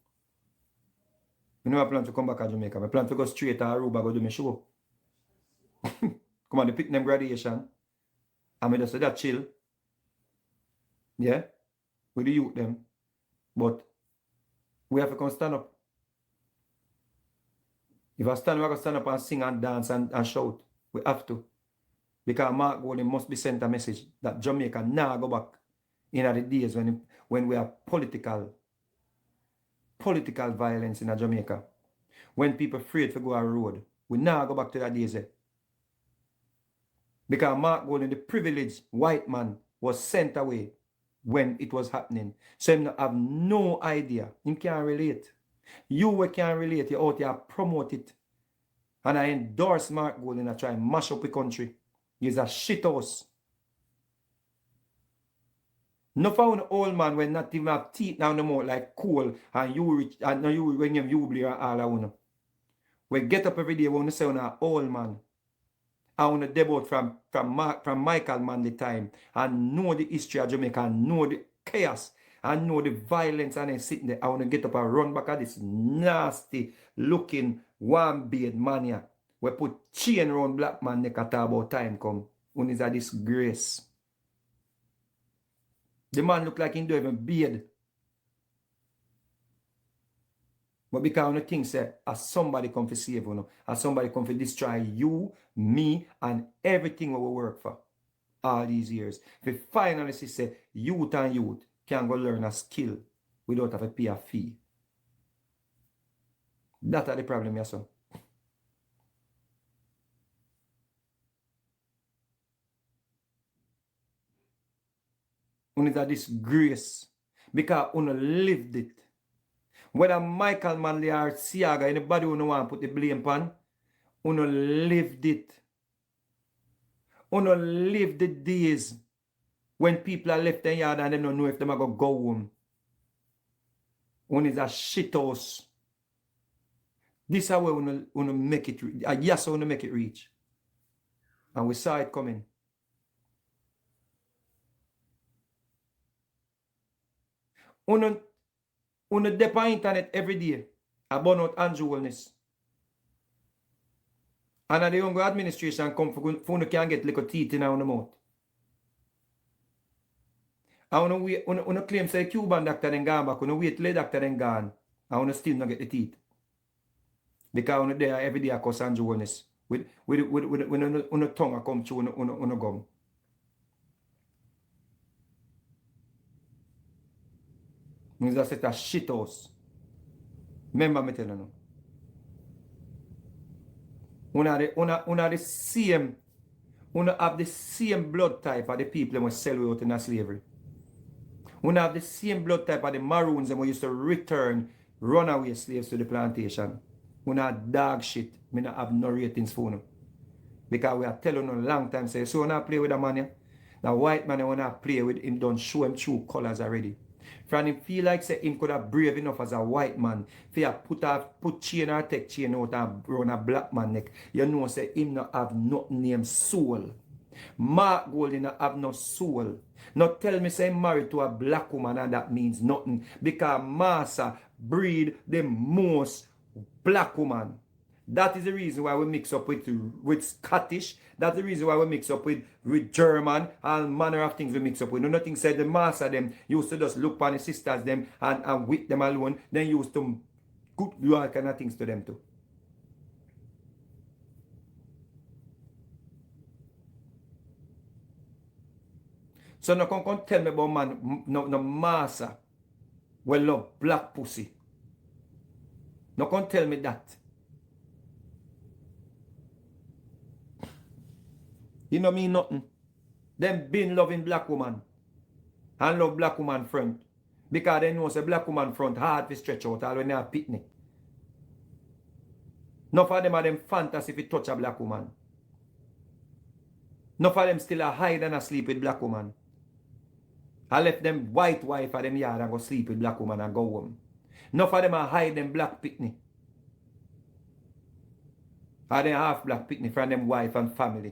I know I plan to come back to Jamaica. I plan to go straight to Aruba go do my show. Come on, they pick them graduation. And I just say that chill. Yeah? With the youth them. But we have to come stand up. If I stand, we have to stand up and sing and dance and shout. We have to. Because Mark Golden must be sent a message that Jamaica now go back in the days when we have political violence in Jamaica. When people afraid to go on the road. We now go back to that days. Because Mark Golden, the privileged white man, was sent away when it was happening. So he have no idea. He can't relate. You can't relate. You out here promote it. And I endorse Mark Golden and try and mash up the country. He's a shit house. No for an old man when not even have teeth down the mouth like coal and you rich and you when you bleed all I wanna. We get up every day when you say on an old man. I want to debut from Michael Manley time and know the history of Jamaica and know the chaos and know the violence and then sitting there. I want to get up and run back at this nasty looking one-beard mania. We put chain around black man neck at about time come. When is a disgrace. The man look like he don't even beard. But because the thing say, as somebody come to save you, as somebody come to destroy you, me, and everything we work for all these years. If finally say, youth and youth can go learn a skill without have to pay a fee. That's the problem, yes, sir. And it's a disgrace because you lived it. Whether Michael Manley or Siaga, anybody who want to put the blame upon, you lived it. You lived the days when people are left in yard and they don't know if they're going to go home. When it's a shit house. This is how we want to make it reach. Yes, we want to make it reach. And we saw it coming. Uno dep on internet every day about out Andrew Holness. And the younger administration come for you can get little teeth in our mouth. And uno claim say Cuban doctor then gone back, uno wait till the doctor then gone, and uno still not get the teeth. Because uno there every day I cause Andrew Holness. With uno tongue come through uno gum. Means that set a shit house. Remember me telling you. Una have the same blood type of the people who sell out in slavery. Una have the same blood type of the Maroons who used to return runaway slaves to the plantation. Una dog shit. Me not have no ratings for you. Because we are telling you a long time say, so when I play with a man, the white man when I play with him don't show him true colors already. From him feel like say him could have brave enough as a white man for put chain or take chain out and run a black man neck. You know say him not have nothing named soul. Mark Golding not have no soul. Not tell me say him married to a black woman and that means nothing. Because Massa breed the most black woman. That is the reason why we mix up with Scottish. That's the reason why we mix up with German. All manner of things we mix up with. No nothing said the master them used to just look upon the sisters them and with them alone. Then used to do all kind of things to them too. So no come tell me about man no master will love black pussy. No come tell me that. You know mean nothing. Them been loving black woman. And love black woman front. Because they know say black woman front hard to stretch out all when they have pitney. None of them are them fantasy if you touch a black woman. None of them still a hide and a sleep with black woman. I left them white wife at them yard and go sleep with black woman and go home. None of them are hide them black pitney. Or they half black pitney from them wife and family.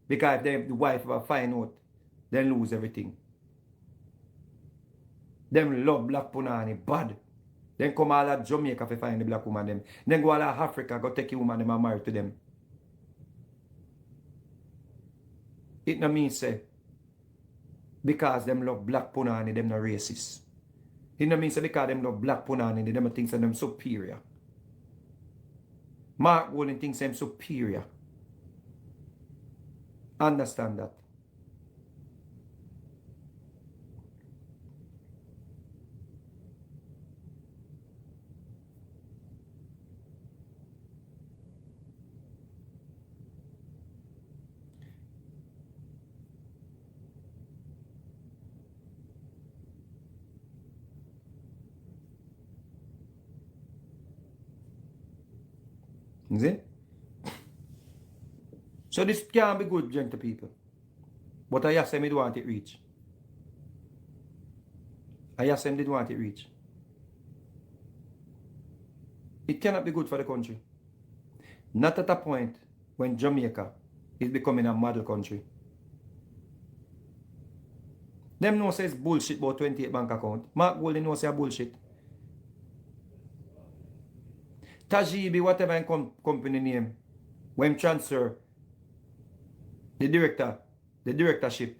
Because if the wife ever find out, then lose everything. Them love black punani bad. Then come all at Jamaica to find the black woman them. Then go all at Africa, go take a woman them and marry to them. It no mean say, because them love black punani, them no racist. It no mean say because them love black punani, them think say them superior. Mark Golding thinks them superior. Understand that. Is it? So this can be good, gentle people. But I ask them did want it reach. I ask them did want it reach. It cannot be good for the country. Not at a point when Jamaica is becoming a model country. Them know says bullshit about 28 bank account. Mark Golding know say bullshit. Tajibi, whatever in company name, when transfer the directorship.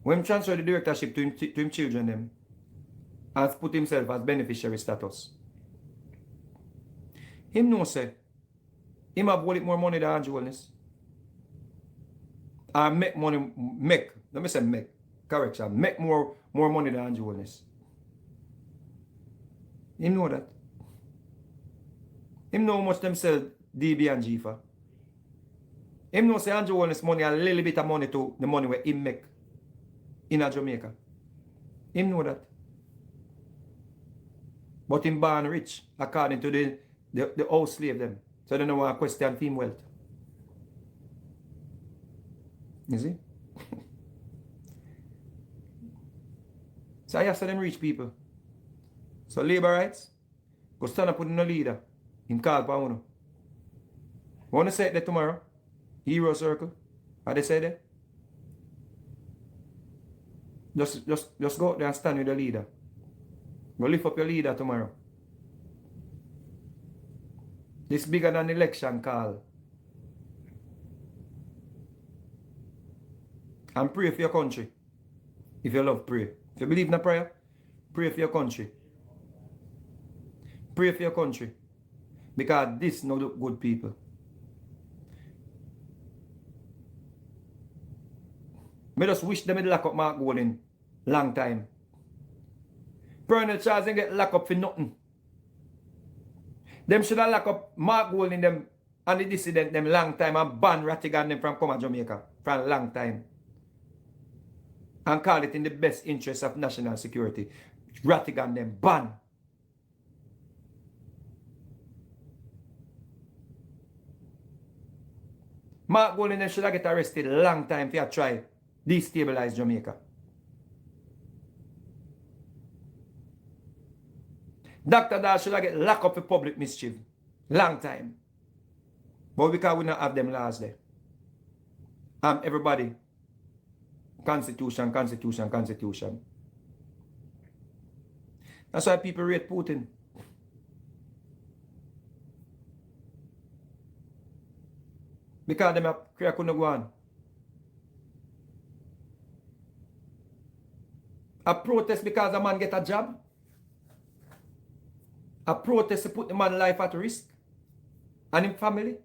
When transfer the directorship to him children them, has put himself as beneficiary status. Him know say, him have more money than Andrew Holness. And make money, let me say make, correction, make more money than Andrew Holness. Him know that. Him know how much them sell DB and G for. Him know say Andrew Holness money a little bit of money to the money where him make in a Jamaica. Him know that. But him born rich, according to the house slave them. So they don't want to question him wealth. You see? So I ask them rich people. So labor rights, go stand up with no leader. Him call for uno. Want to say it there tomorrow? Hero circle. How they say that? Just go out there and stand with the leader. Go lift up your leader tomorrow. This bigger than election call. And pray for your country. If you love pray. If you believe in a prayer, pray for your country. Pray for your country. Because this no look good, people. Me just wish them would lock up Mark Golden long time. Colonel Charles didn't get locked up for nothing. Them should have locked up Mark Golden them and the dissident them long time and ban Rattigan them from come to Jamaica for a long time. And call it in the best interest of national security. Rattigan them ban. Mark Golden them should have get arrested a long time for try destabilize Jamaica. Dr. Dahl should have get locked up for public mischief. Long time. But because we not have them laws there. Everybody. Constitution, constitution, constitution. That's why people rate Putin. Because them have couldn't go on. A protest because a man get a job. A protest to put the man's life at risk. And his family.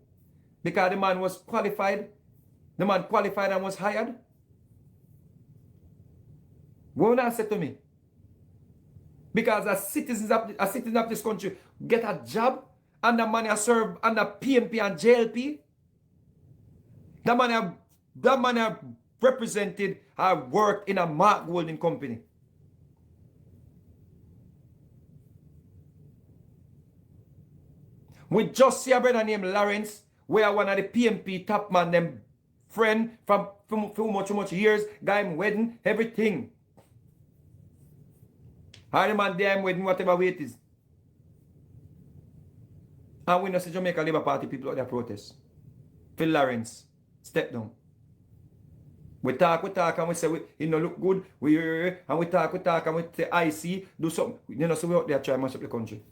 Because the man was qualified. The man qualified and was hired. What would I say to me? Because as citizens of this country get a job and the man serve under PNP and JLP. The man have represented or worked in a Mark Golden company. We just see a brother named Lawrence, where one of the PNP top man, them friend from much years, got him wedding, everything. How the man there him wedding, whatever way it is. And we know see Jamaica Labour Party people out there protest. Phil Lawrence, step down. We talk and we say, it no look good. And we talk and we say, I see, do something. You know, so we out there try to mash up the country.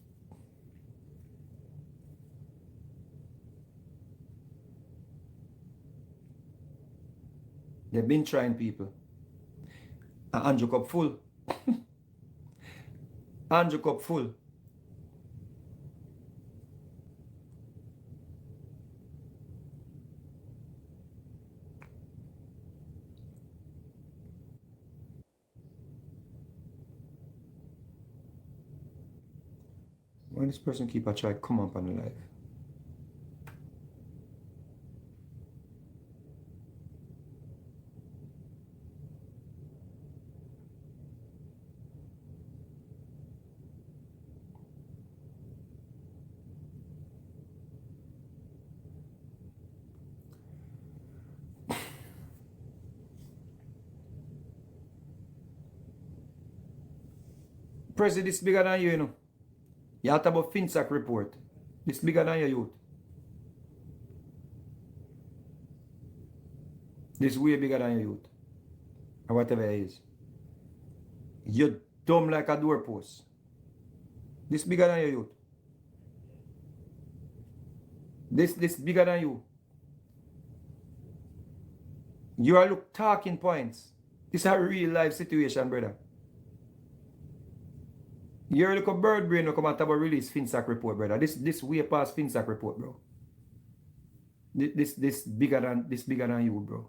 They've been trying, people. And Andrew Cup full. Andrew Cup full. Why this person keep a try come up on the live? President, this bigger than you, you know. You have to about FinSac report. This bigger than your youth. This way bigger than your youth. Or whatever it is. You're dumb like a doorpost. This bigger than your youth. This bigger than you. You are look talking points. This is a real life situation, brother. You're like a bird brain who come and have a release FinSac report, brother. This way past FinSac report, bro. This bigger than you, bro.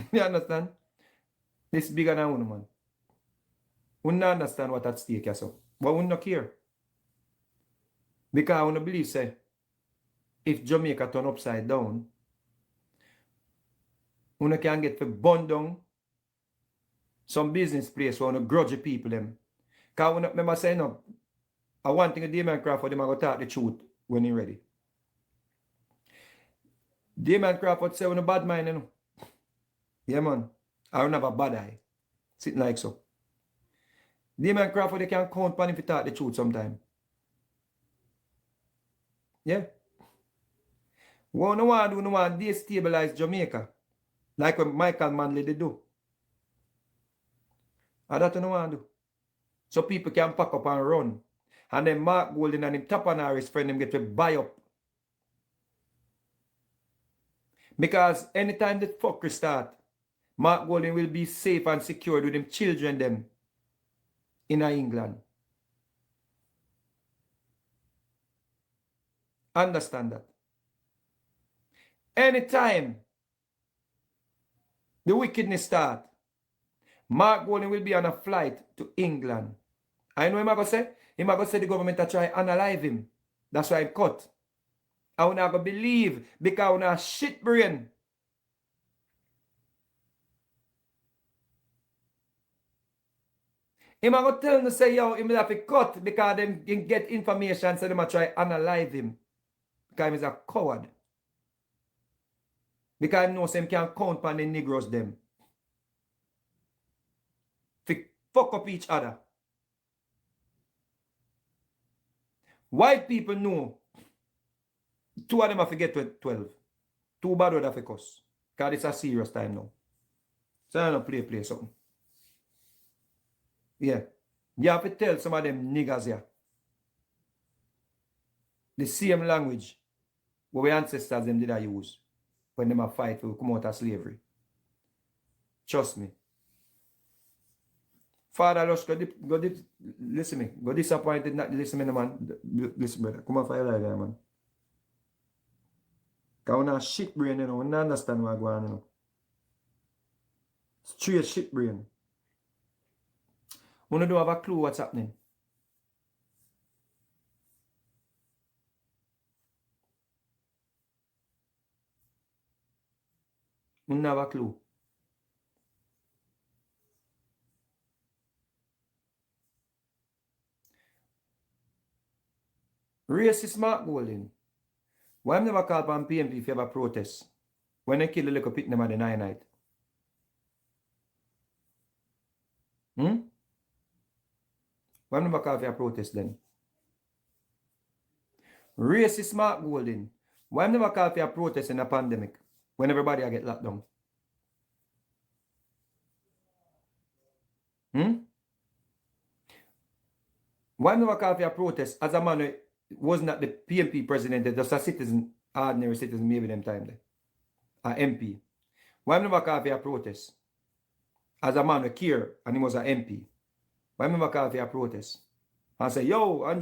You understand? This bigger than one, man. We don't understand what at stake is, so. But we don't care. Because I don't believe, say, if Jamaica turn upside down, we can get for burn down some business place where we grudge people them. Because we remember saying, no, I want thing Damien Crawford, them going to talk the truth when he's ready. Damien Crawford say, we're a bad mind, you know. Yeah, man. I don't have a bad eye. Sitting like so. Damon Crawford, they can count on him if he talk the truth sometime. Yeah. What no one do, no one destabilize Jamaica. Like what Michael Manley did do. And that no one do. So people can pack up and run. And then Mark Golden and him tap on his friend, him get to buy up. Because anytime the fuckery start, Mark Golden will be safe and secured with him children them in England. Understand that. Anytime the wickedness start, Mark Golden will be on a flight to England. I know him going to say? Him going to say the government to try and unalive him. That's why I'm cut. I will not go believe because I have shit brain. Him going to tell him to say, yo, him will have to cut because them can get information so they might try and unalive him. Because he's a coward. Because he knows him can count on the Negroes them. Fuck up each other. White people know 2 of them have to get to 12. 2 bad would have to cuss. Because it's a serious time now. So I don't play something. Yeah. You have to tell some of them niggas here. The same language what our ancestors them did I use when they fight to come out of slavery. Trust me. Father Lush, listen me. Go disappointed, not listen me, man. Listen, brother. Come on, fire like that, man. Because we shit brain, you know. We don't understand what's going on, you know. Straight shit brain. We don't have a clue what's happening. We don't have a clue. Racist Mark Golden. Why am never called on PNP if you have a protest? When they kill the little pit them at the night. Why am never called for a protest then? Racist Mark Golden. Why am never called for a protest in a pandemic when everybody get locked down? Why am never called for a protest as a man who was not the PNP president, just a citizen, ordinary citizen, maybe them time there. A MP. Why am never called for a protest? As a man who care and he was an MP. Why am never called for a protest? And say, yo, Andrew